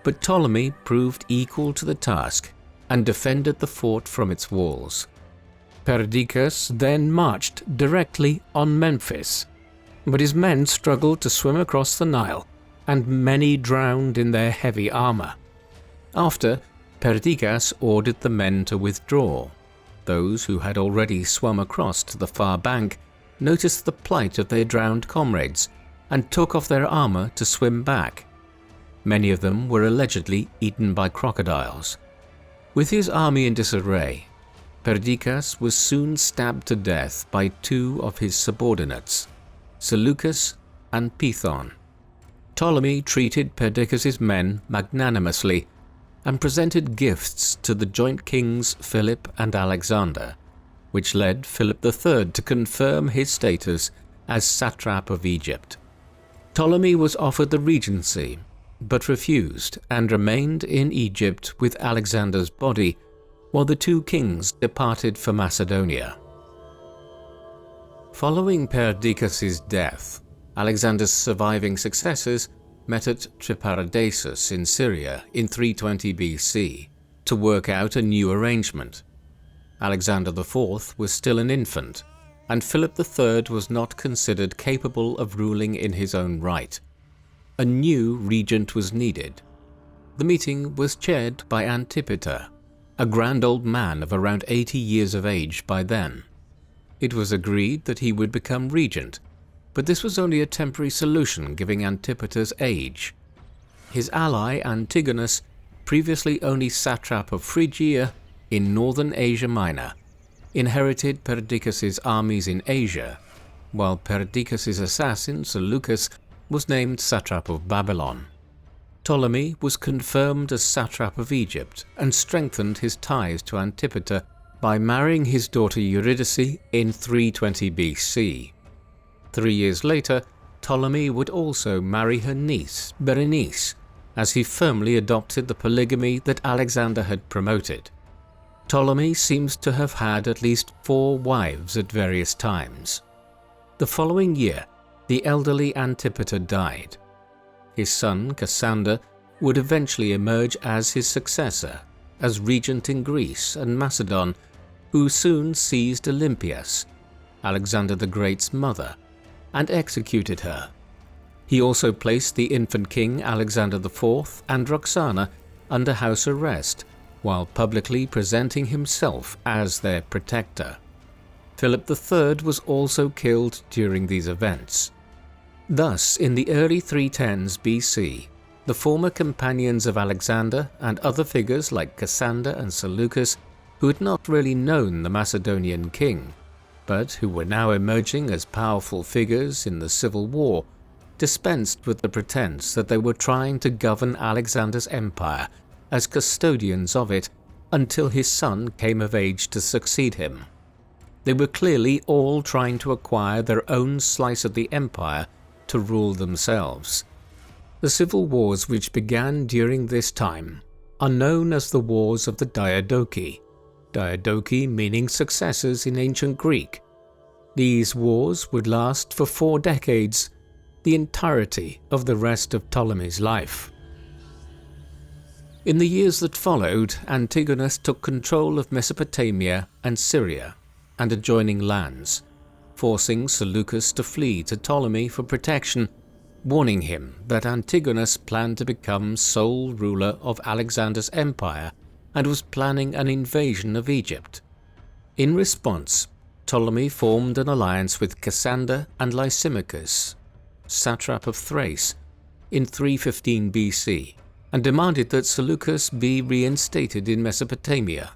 but Ptolemy proved equal to the task and defended the fort from its walls. Perdiccas then marched directly on Memphis, but his men struggled to swim across the Nile, and many drowned in their heavy armor. After, Perdiccas ordered the men to withdraw. Those who had already swum across to the far bank noticed the plight of their drowned comrades and took off their armor to swim back. Many of them were allegedly eaten by crocodiles. With his army in disarray, Perdiccas was soon stabbed to death by two of his subordinates, Seleucus and Pithon. Ptolemy treated Perdiccas' men magnanimously and presented gifts to the joint kings Philip and Alexander, which led Philip III to confirm his status as satrap of Egypt. Ptolemy was offered the regency, but refused and remained in Egypt with Alexander's body while the two kings departed for Macedonia. Following Perdiccas' death, Alexander's surviving successors met at Tryparadesus in Syria in 320 BC to work out a new arrangement. Alexander IV was still an infant, and Philip III was not considered capable of ruling in his own right. A new regent was needed. The meeting was chaired by Antipater, a grand old man of around 80 years of age by then. It was agreed that he would become regent, but this was only a temporary solution given Antipater's age. His ally Antigonus, previously only satrap of Phrygia in northern Asia Minor, inherited Perdiccas' armies in Asia, while Perdiccas' assassin Seleucus was named satrap of Babylon. Ptolemy was confirmed as satrap of Egypt and strengthened his ties to Antipater by marrying his daughter Eurydice in 320 BC. 3 years later, Ptolemy would also marry her niece, Berenice, as he firmly adopted the polygamy that Alexander had promoted. Ptolemy seems to have had at least 4 wives at various times. The following year, the elderly Antipater died. His son, Cassander, would eventually emerge as his successor, as regent in Greece and Macedon, who soon seized Olympias, Alexander the Great's mother, and executed her. He also placed the infant king Alexander IV and Roxana under house arrest, while publicly presenting himself as their protector. Philip III was also killed during these events. Thus, in the early 310s BC, the former companions of Alexander and other figures like Cassander and Seleucus, who had not really known the Macedonian king, but who were now emerging as powerful figures in the civil war, dispensed with the pretense that they were trying to govern Alexander's empire as custodians of it until his son came of age to succeed him. They were clearly all trying to acquire their own slice of the empire to rule themselves. The civil wars which began during this time are known as the Wars of the Diadochi, Diadochi meaning successors in ancient Greek. These wars would last for 4 decades, the entirety of the rest of Ptolemy's life. In the years that followed, Antigonus took control of Mesopotamia and Syria and adjoining lands, forcing Seleucus to flee to Ptolemy for protection, warning him that Antigonus planned to become sole ruler of Alexander's empire and was planning an invasion of Egypt. In response, Ptolemy formed an alliance with Cassander and Lysimachus, satrap of Thrace, in 315 BC, and demanded that Seleucus be reinstated in Mesopotamia.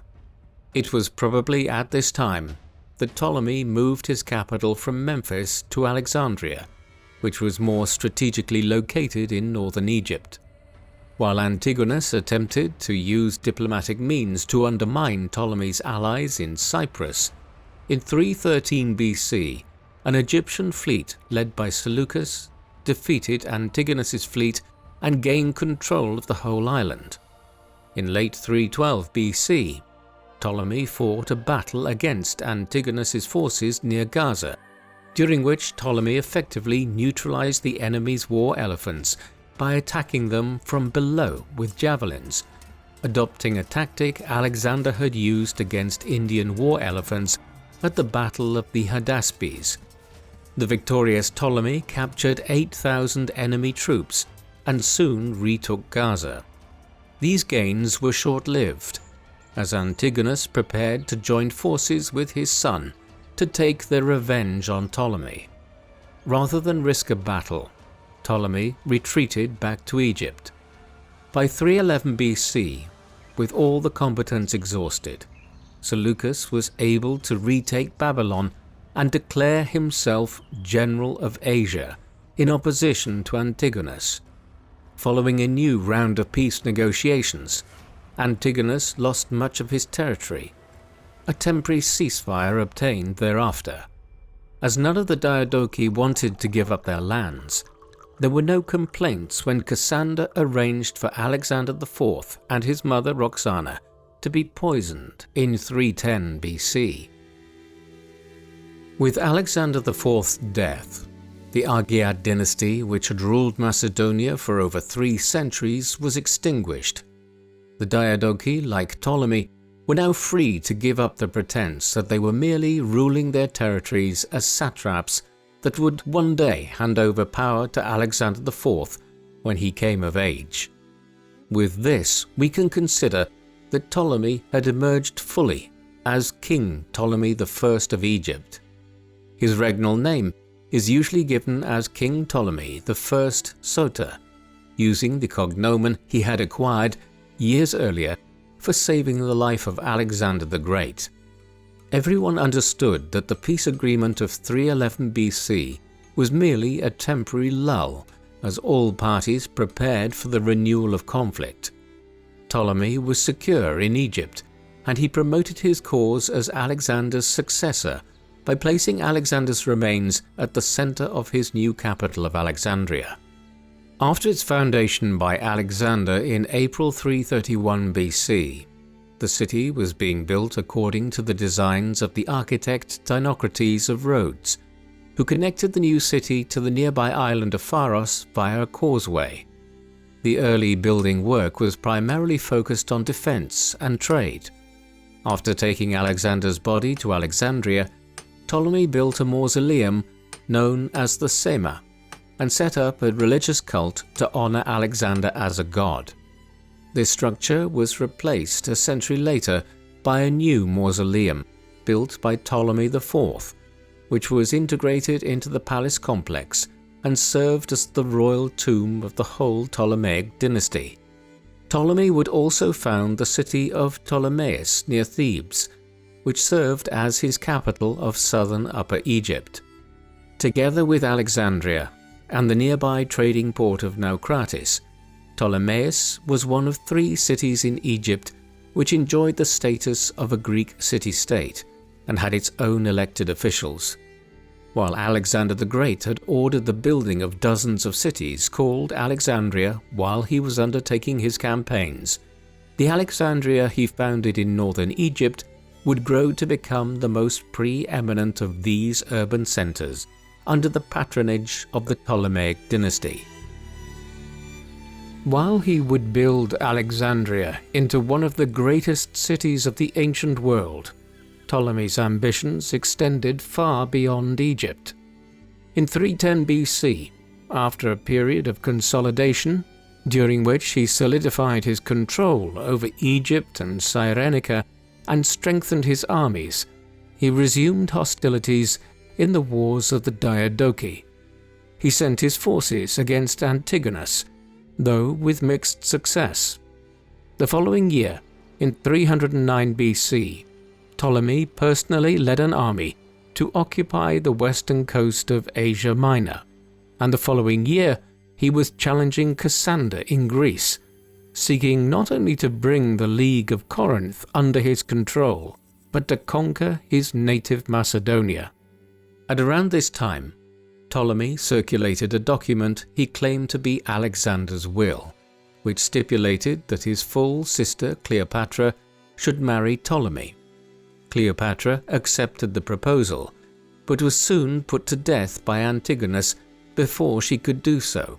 It was probably at this time that Ptolemy moved his capital from Memphis to Alexandria, which was more strategically located in northern Egypt. While Antigonus attempted to use diplomatic means to undermine Ptolemy's allies in Cyprus, in 313 BC, an Egyptian fleet led by Seleucus defeated Antigonus's fleet and gained control of the whole island. In late 312 BC, Ptolemy fought a battle against Antigonus's forces near Gaza, during which Ptolemy effectively neutralized the enemy's war elephants by attacking them from below with javelins, adopting a tactic Alexander had used against Indian war elephants at the Battle of the Hydaspes. The victorious Ptolemy captured 8,000 enemy troops and soon retook Gaza. These gains were short-lived, as Antigonus prepared to join forces with his son to take their revenge on Ptolemy. Rather than risk a battle, Ptolemy retreated back to Egypt. By 311 BC, with all the combatants exhausted, Seleucus was able to retake Babylon and declare himself General of Asia in opposition to Antigonus. Following a new round of peace negotiations, Antigonus lost much of his territory. A temporary ceasefire obtained thereafter. As none of the Diadochi wanted to give up their lands, there were no complaints when Cassander arranged for Alexander IV and his mother Roxana to be poisoned in 310 BC. With Alexander IV's death, the Argead dynasty, which had ruled Macedonia for over 3 centuries, was extinguished. The Diadochi, like Ptolemy, were now free to give up the pretense that they were merely ruling their territories as satraps that would one day hand over power to Alexander IV when he came of age. With this, we can consider that Ptolemy had emerged fully as King Ptolemy I of Egypt. His regnal name is usually given as King Ptolemy I Soter, using the cognomen he had acquired years earlier for saving the life of Alexander the Great. everyone understood that the peace agreement of 311 BC was merely a temporary lull, as all parties prepared for the renewal of conflict. Ptolemy was secure in Egypt, and he promoted his cause as Alexander's successor by placing Alexander's remains at the center of his new capital of Alexandria. After its foundation by Alexander in April 331 BC, the city was being built according to the designs of the architect Dinocrates of Rhodes, who connected the new city to the nearby island of Pharos via a causeway. The early building work was primarily focused on defense and trade. After taking Alexander's body to Alexandria, Ptolemy built a mausoleum known as the Sema and set up a religious cult to honor Alexander as a god. This structure was replaced a century later by a new mausoleum built by Ptolemy IV, which was integrated into the palace complex and served as the royal tomb of the whole Ptolemaic dynasty. Ptolemy would also found the city of Ptolemais near Thebes, which served as his capital of southern Upper Egypt. Together with Alexandria and the nearby trading port of Naucratis, Ptolemais was one of 3 cities in Egypt which enjoyed the status of a Greek city-state and had its own elected officials. While Alexander the Great had ordered the building of dozens of cities called Alexandria while he was undertaking his campaigns, the Alexandria he founded in northern Egypt would grow to become the most preeminent of these urban centers under the patronage of the Ptolemaic dynasty. While he would build Alexandria into one of the greatest cities of the ancient world, Ptolemy's ambitions extended far beyond Egypt. In 310 BC, after a period of consolidation, during which he solidified his control over Egypt and Cyrenaica and strengthened his armies, he resumed hostilities in the wars of the Diadochi. He sent his forces against Antigonus, though with mixed success. The following year, in 309 BC, Ptolemy personally led an army to occupy the western coast of Asia Minor, and the following year he was challenging Cassander in Greece, seeking not only to bring the League of Corinth under his control, but to conquer his native Macedonia. At around this time, Ptolemy circulated a document he claimed to be Alexander's will, which stipulated that his full sister Cleopatra should marry Ptolemy. Cleopatra accepted the proposal, but was soon put to death by Antigonus before she could do so.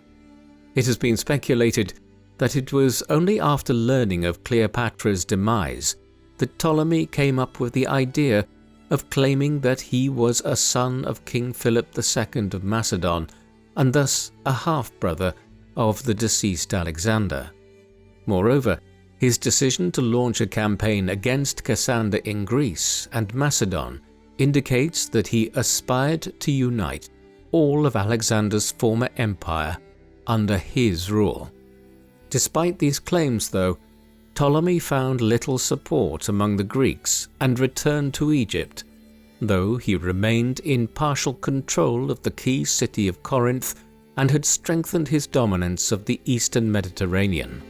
It has been speculated that it was only after learning of Cleopatra's demise that Ptolemy came up with the idea of claiming that he was a son of King Philip II of Macedon and thus a half-brother of the deceased Alexander. Moreover, his decision to launch a campaign against Cassander in Greece and Macedon indicates that he aspired to unite all of Alexander's former empire under his rule. Despite these claims, though, Ptolemy found little support among the Greeks and returned to Egypt, though he remained in partial control of the key city of Corinth and had strengthened his dominance of the eastern Mediterranean.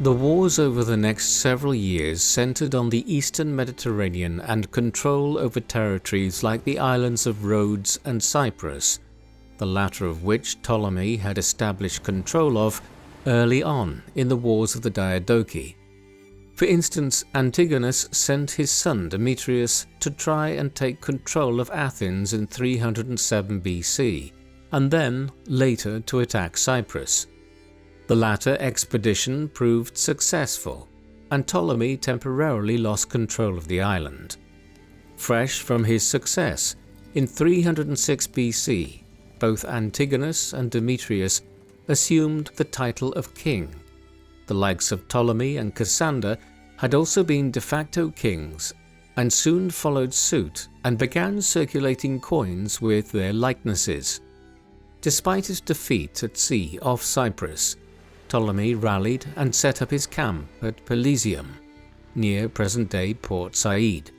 The wars over the next several years centered on the eastern Mediterranean and control over territories like the islands of Rhodes and Cyprus, the latter of which Ptolemy had established control of early on in the wars of the Diadochi. For instance, Antigonus sent his son Demetrius to try and take control of Athens in 307 BC, and then later to attack Cyprus. The latter expedition proved successful, and Ptolemy temporarily lost control of the island. Fresh from his success, in 306 BC, both Antigonus and Demetrius assumed the title of king. The likes of Ptolemy and Cassander had also been de facto kings, and soon followed suit and began circulating coins with their likenesses. Despite his defeat at sea off Cyprus, Ptolemy rallied and set up his camp at Pelusium. near present-day Port Said,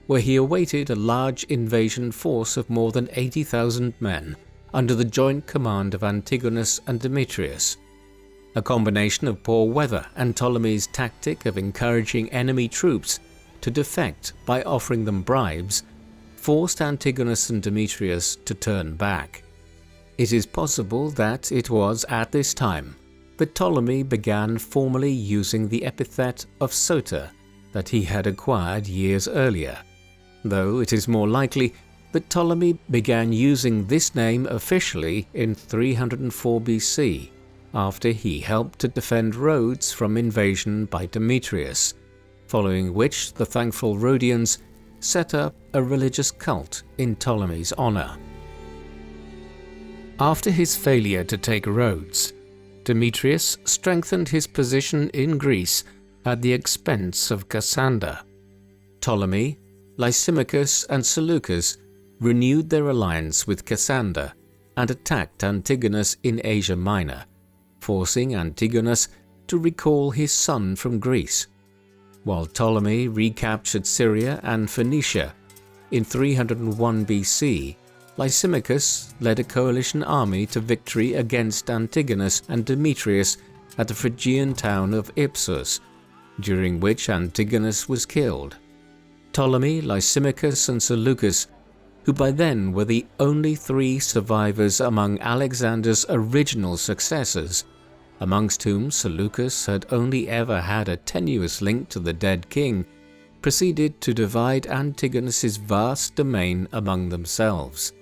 where he awaited a large invasion force of more than 80,000 men under the joint command of Antigonus and Demetrius. A combination of poor weather and Ptolemy's tactic of encouraging enemy troops to defect by offering them bribes forced Antigonus and Demetrius to turn back. It is possible that it was at this time that Ptolemy began formally using the epithet of Soter that he had acquired years earlier, though it is more likely that Ptolemy began using this name officially in 304 BC, after he helped to defend Rhodes from invasion by Demetrius, following which the thankful Rhodians set up a religious cult in Ptolemy's honor. After his failure to take Rhodes, Demetrius strengthened his position in Greece at the expense of Cassander. Ptolemy, Lysimachus, and Seleucus renewed their alliance with Cassander and attacked Antigonus in Asia Minor, forcing Antigonus to recall his son from Greece, while Ptolemy recaptured Syria and Phoenicia. In 301 BC, Lysimachus led a coalition army to victory against Antigonus and Demetrius at the Phrygian town of Ipsus, during which Antigonus was killed. Ptolemy, Lysimachus, and Seleucus, who by then were the only three survivors among Alexander's original successors, amongst whom Seleucus had only ever had a tenuous link to the dead king, proceeded to divide Antigonus's vast domain among themselves.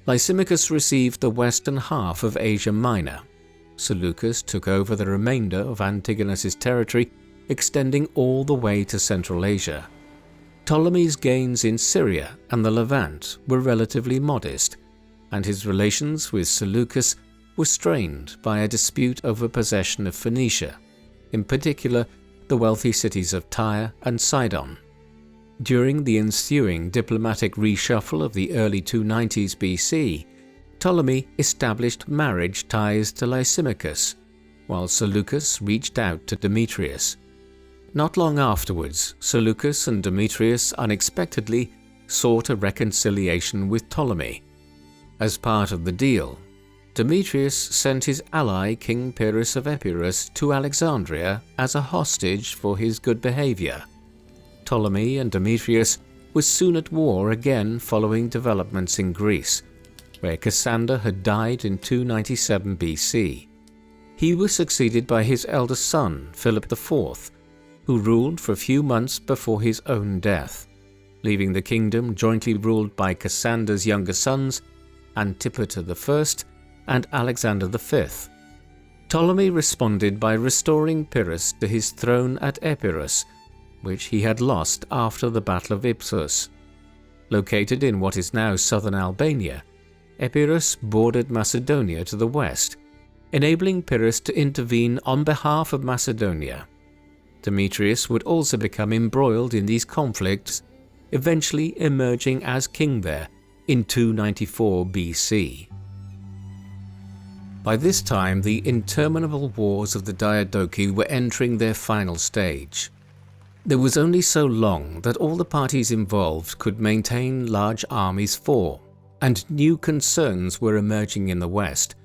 Lysimachus received the western half of Asia Minor. Seleucus took over the remainder of Antigonus's territory, extending all the way to Central Asia. Ptolemy's gains in Syria and the Levant were relatively modest, and his relations with Seleucus were strained by a dispute over possession of Phoenicia, in particular the wealthy cities of Tyre and Sidon. During the ensuing diplomatic reshuffle of the early 290s BC, Ptolemy established marriage ties to Lysimachus, while Seleucus reached out to Demetrius. Not long afterwards, Seleucus and Demetrius unexpectedly sought a reconciliation with Ptolemy. As part of the deal, Demetrius sent his ally King Pyrrhus of Epirus to Alexandria as a hostage for his good behavior. Ptolemy and Demetrius were soon at war again following developments in Greece, where Cassander had died in 297 BC. He was succeeded by his eldest son, Philip IV, who ruled for a few months before his own death, leaving the kingdom jointly ruled by Cassander's younger sons, Antipater I and Alexander V. Ptolemy responded by restoring Pyrrhus to his throne at Epirus, which he had lost after the Battle of Ipsus. Located in what is now southern Albania, Epirus bordered Macedonia to the west, enabling Pyrrhus to intervene on behalf of Macedonia. Demetrius would also become embroiled in these conflicts, eventually emerging as king there in 294 BC. By this time, the interminable wars of the Diadochi were entering their final stage. There was only so long that all the parties involved could maintain large armies for, and new concerns were emerging in the west,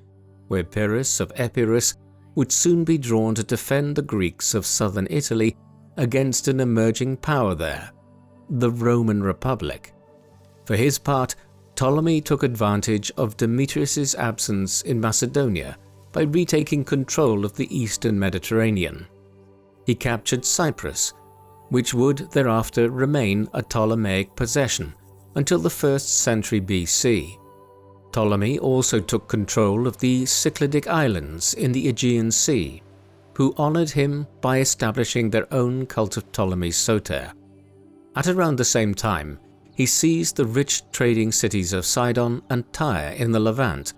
where Pyrrhus of Epirus would soon be drawn to defend the Greeks of southern Italy against an emerging power there, the Roman Republic. For his part, Ptolemy took advantage of Demetrius's absence in Macedonia by retaking control of the eastern Mediterranean. He captured Cyprus, which would thereafter remain a Ptolemaic possession until the 1st century BC. Ptolemy also took control of the Cycladic islands in the Aegean Sea, who honored him by establishing their own cult of Ptolemy Soter. At around the same time, he seized the rich trading cities of Sidon and Tyre in the Levant,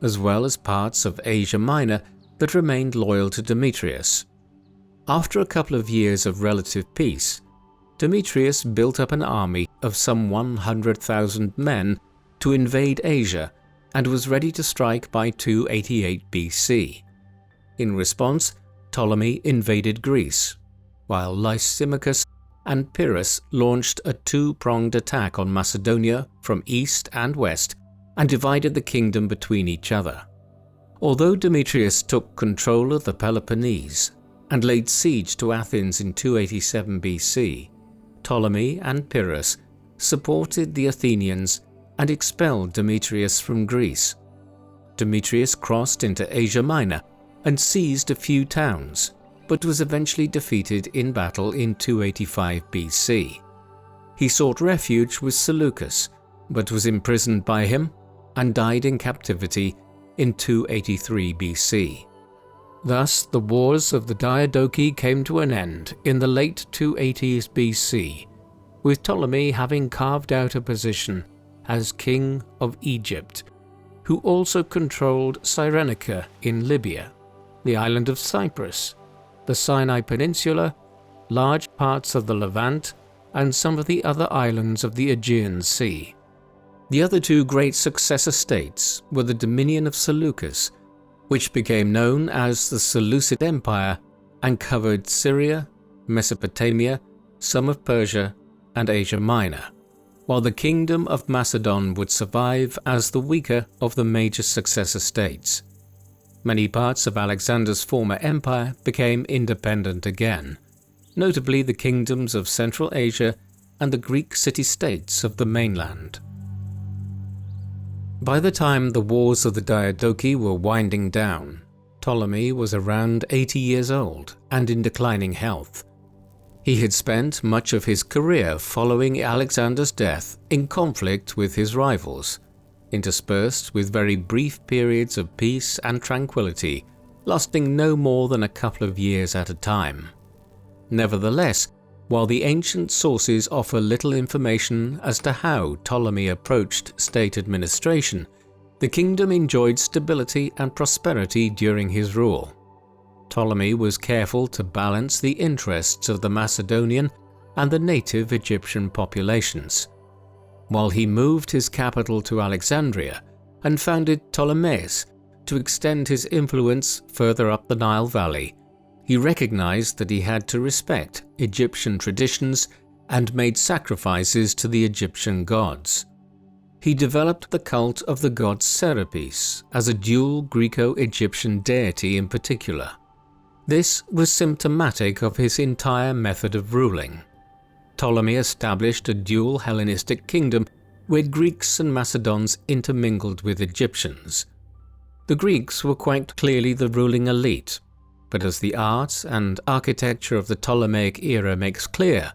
as well as parts of Asia Minor that remained loyal to Demetrius. After a couple of years of relative peace, Demetrius built up an army of some 100,000 men to invade Asia and was ready to strike by 288 BC. In response, Ptolemy invaded Greece. while Lysimachus and Pyrrhus launched a two-pronged attack on Macedonia from east and west and divided the kingdom between each other. Although Demetrius took control of the Peloponnese and laid siege to Athens in 287 BC, Ptolemy and Pyrrhus supported the Athenians and expelled Demetrius from Greece. Demetrius crossed into Asia Minor and seized a few towns, but was eventually defeated in battle in 285 BC. He sought refuge with Seleucus, but was imprisoned by him and died in captivity in 283 BC. Thus, the wars of the Diadochi came to an end in the late 280s BC, with Ptolemy having carved out a position as king of Egypt, who also controlled Cyrenaica in Libya, the island of Cyprus, the Sinai Peninsula, large parts of the Levant, and some of the other islands of the Aegean Sea. The other two great successor states were the dominion of Seleucus, which became known as the Seleucid Empire and covered Syria, Mesopotamia, some of Persia, and Asia Minor, while the kingdom of Macedon would survive as the weaker of the major successor states. Many parts of Alexander's former empire became independent again, notably the kingdoms of Central Asia and the Greek city-states of the mainland. By the time the wars of the Diadochi were winding down, Ptolemy was around 80 years old and in declining health. He had spent much of his career following Alexander's death in conflict with his rivals, interspersed with very brief periods of peace and tranquility, lasting no more than a couple of years at a time. Nevertheless, while the ancient sources offer little information as to how Ptolemy approached state administration, the kingdom enjoyed stability and prosperity during his rule. Ptolemy was careful to balance the interests of the Macedonian and the native Egyptian populations. While he moved his capital to Alexandria and founded Ptolemais to extend his influence further up the Nile Valley, he recognized that he had to respect Egyptian traditions and made sacrifices to the Egyptian gods. He developed the cult of the god Serapis as a dual Greco-Egyptian deity in particular. This was symptomatic of his entire method of ruling. Ptolemy established a dual Hellenistic kingdom where Greeks and Macedons intermingled with Egyptians. The Greeks were quite clearly the ruling elite, but as the art and architecture of the Ptolemaic era makes clear,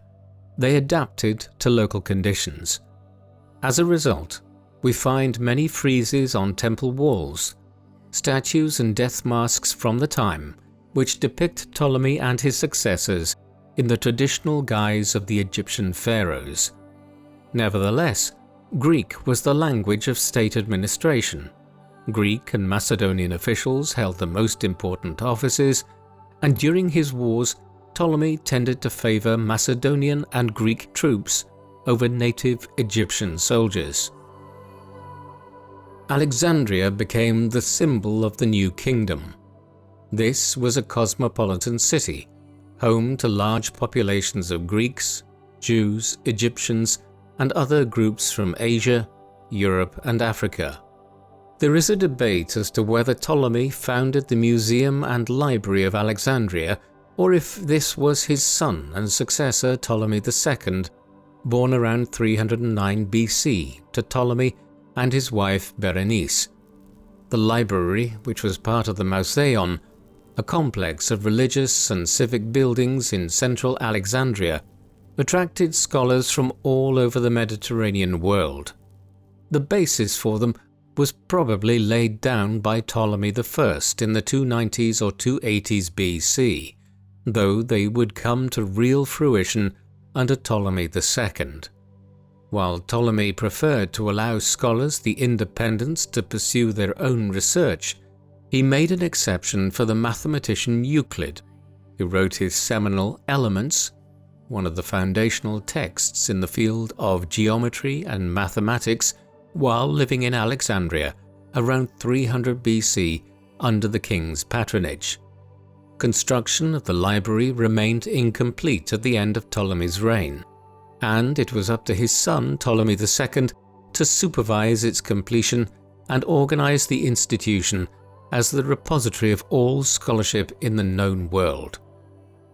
they adapted to local conditions. As a result, we find many friezes on temple walls, statues and death masks from the time, which depict Ptolemy and his successors in the traditional guise of the Egyptian pharaohs. Nevertheless, Greek was the language of state administration. Greek and Macedonian officials held the most important offices, and during his wars, Ptolemy tended to favor Macedonian and Greek troops over native Egyptian soldiers. Alexandria became the symbol of the new kingdom. This was a cosmopolitan city, home to large populations of Greeks, Jews, Egyptians, and other groups from Asia, Europe, and Africa. There is a debate as to whether Ptolemy founded the Museum and Library of Alexandria, or if this was his son and successor Ptolemy II, born around 309 BC to Ptolemy and his wife Berenice. The library, which was part of the Museion, a complex of religious and civic buildings in central Alexandria, attracted scholars from all over the Mediterranean world. The basis for them was probably laid down by Ptolemy I in the 290s or 280s BC, though they would come to real fruition under Ptolemy II. While Ptolemy preferred to allow scholars the independence to pursue their own research, he made an exception for the mathematician Euclid, who wrote his seminal Elements, one of the foundational texts in the field of geometry and mathematics, while living in Alexandria around 300 BC under the king's patronage. Construction of the library remained incomplete at the end of Ptolemy's reign, and it was up to his son Ptolemy II to supervise its completion and organize the institution as the repository of all scholarship in the known world.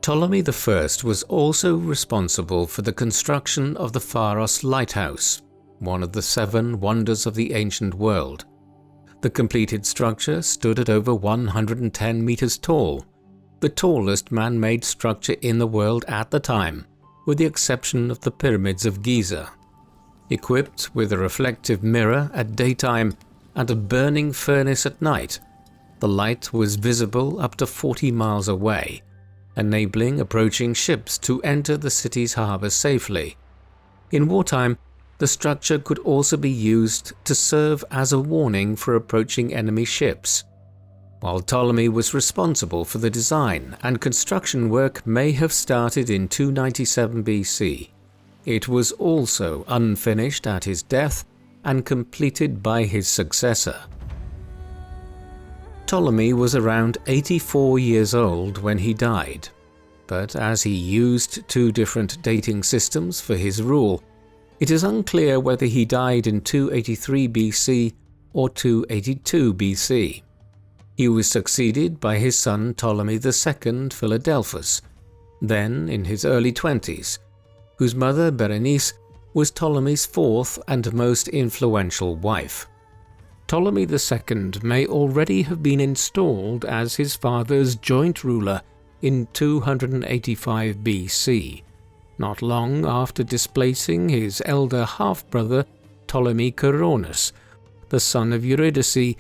Ptolemy I was also responsible for the construction of the Pharos lighthouse, one of the 7 wonders of the ancient world. The completed structure stood at over 110 meters tall, the tallest man-made structure in the world at the time, with the exception of the pyramids of Giza. Equipped with a reflective mirror at daytime and a burning furnace at night, the light was visible up to 40 miles away, enabling approaching ships to enter the city's harbor safely. In wartime, the structure could also be used to serve as a warning for approaching enemy ships. While Ptolemy was responsible for the design and construction work may have started in 297 BC, it was also unfinished at his death and completed by his successor. Ptolemy was around 84 years old when he died, but as he used 2 different dating systems for his rule, it is unclear whether he died in 283 BC or 282 BC. He was succeeded by his son Ptolemy II Philadelphus, then in his early 20s, whose mother Berenice was Ptolemy's 4th and most influential wife. Ptolemy II may already have been installed as his father's joint ruler in 285 BC, not long after displacing his elder half-brother Ptolemy Coronis, the son of Eurydice,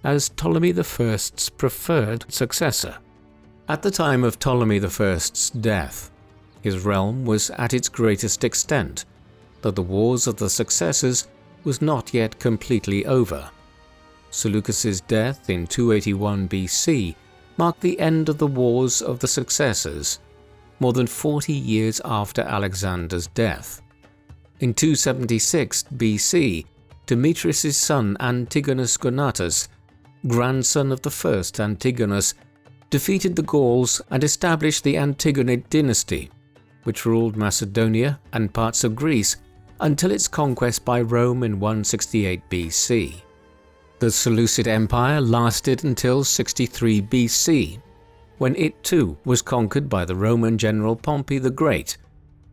as Ptolemy I's preferred successor. At the time of Ptolemy I's death, his realm was at its greatest extent, though the Wars of the Successors was not yet completely over. Seleucus's death in 281 BC marked the end of the Wars of the Successors, more than 40 years after Alexander's death. In 276 BC, Demetrius' son Antigonus Gonatas, grandson of the first Antigonus, defeated the Gauls and established the Antigonid dynasty, which ruled Macedonia and parts of Greece until its conquest by Rome in 168 BC. The Seleucid Empire lasted until 63 BC, when it too was conquered by the Roman general Pompey the Great,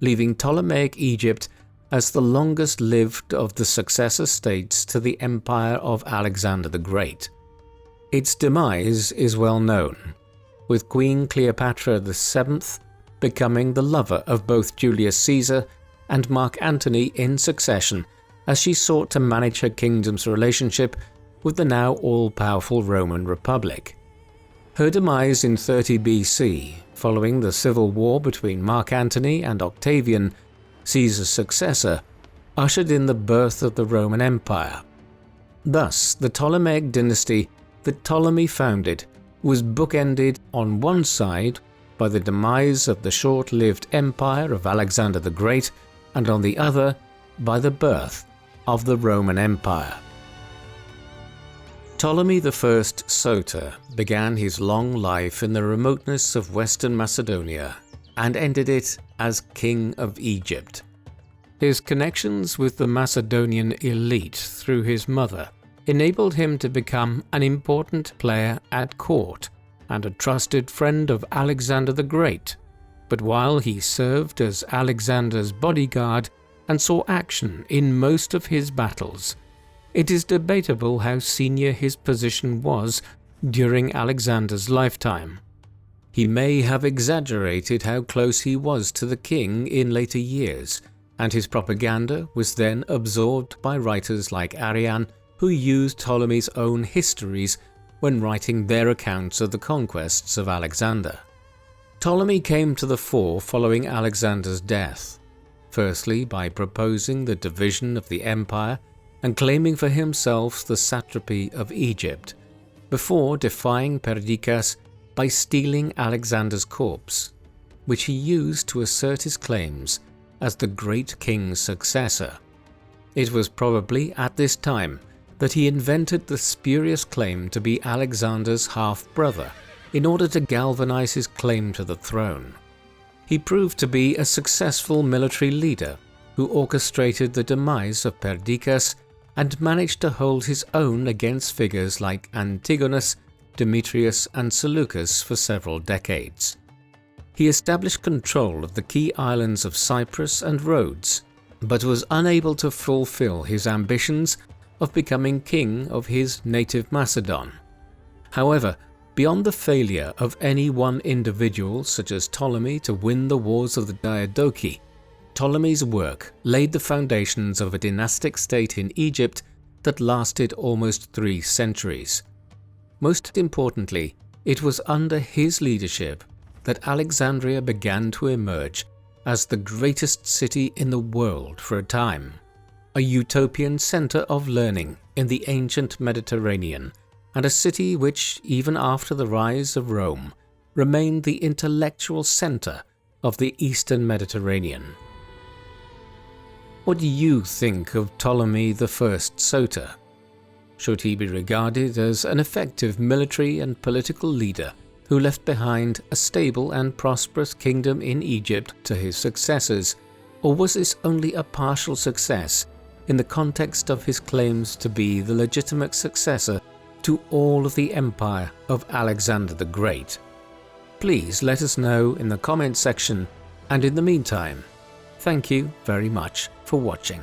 leaving Ptolemaic Egypt as the longest-lived of the successor states to the empire of Alexander the Great. Its demise is well known, with Queen Cleopatra VII becoming the lover of both Julius Caesar and Mark Antony in succession as she sought to manage her kingdom's relationship with the now all-powerful Roman Republic. Her demise in 30 BC, following the civil war between Mark Antony and Octavian, Caesar's successor, ushered in the birth of the Roman Empire. Thus, the Ptolemaic dynasty that Ptolemy founded was bookended on one side by the demise of the short-lived empire of Alexander the Great, and on the other by the birth of the Roman Empire. Ptolemy I Soter began his long life in the remoteness of Western Macedonia and ended it as King of Egypt. His connections with the Macedonian elite through his mother enabled him to become an important player at court and a trusted friend of Alexander the Great. But while he served as Alexander's bodyguard and saw action in most of his battles, it is debatable how senior his position was during Alexander's lifetime. He may have exaggerated how close he was to the king in later years, and his propaganda was then absorbed by writers like Arrian, who used Ptolemy's own histories when writing their accounts of the conquests of Alexander. Ptolemy came to the fore following Alexander's death, firstly by proposing the division of the empire and claiming for himself the satrapy of Egypt, before defying Perdiccas by stealing Alexander's corpse, which he used to assert his claims as the great king's successor. It was probably at this time that he invented the spurious claim to be Alexander's half-brother, in order to galvanize his claim to the throne. He proved to be a successful military leader who orchestrated the demise of Perdiccas and managed to hold his own against figures like Antigonus, Demetrius, and Seleucus for several decades. He established control of the key islands of Cyprus and Rhodes, but was unable to fulfill his ambitions of becoming king of his native Macedon. However, beyond the failure of any one individual such as Ptolemy to win the wars of the Diadochi, Ptolemy's work laid the foundations of a dynastic state in Egypt that lasted almost 3 centuries. Most importantly, it was under his leadership that Alexandria began to emerge as the greatest city in the world for a time, a utopian center of learning in the ancient Mediterranean, and a city which, even after the rise of Rome, remained the intellectual center of the Eastern Mediterranean. What do you think of Ptolemy I Soter? Should he be regarded as an effective military and political leader who left behind a stable and prosperous kingdom in Egypt to his successors, or was this only a partial success in the context of his claims to be the legitimate successor to all of the empire of Alexander the Great? Please let us know in the comments section, and in the meantime, thank you very much for watching.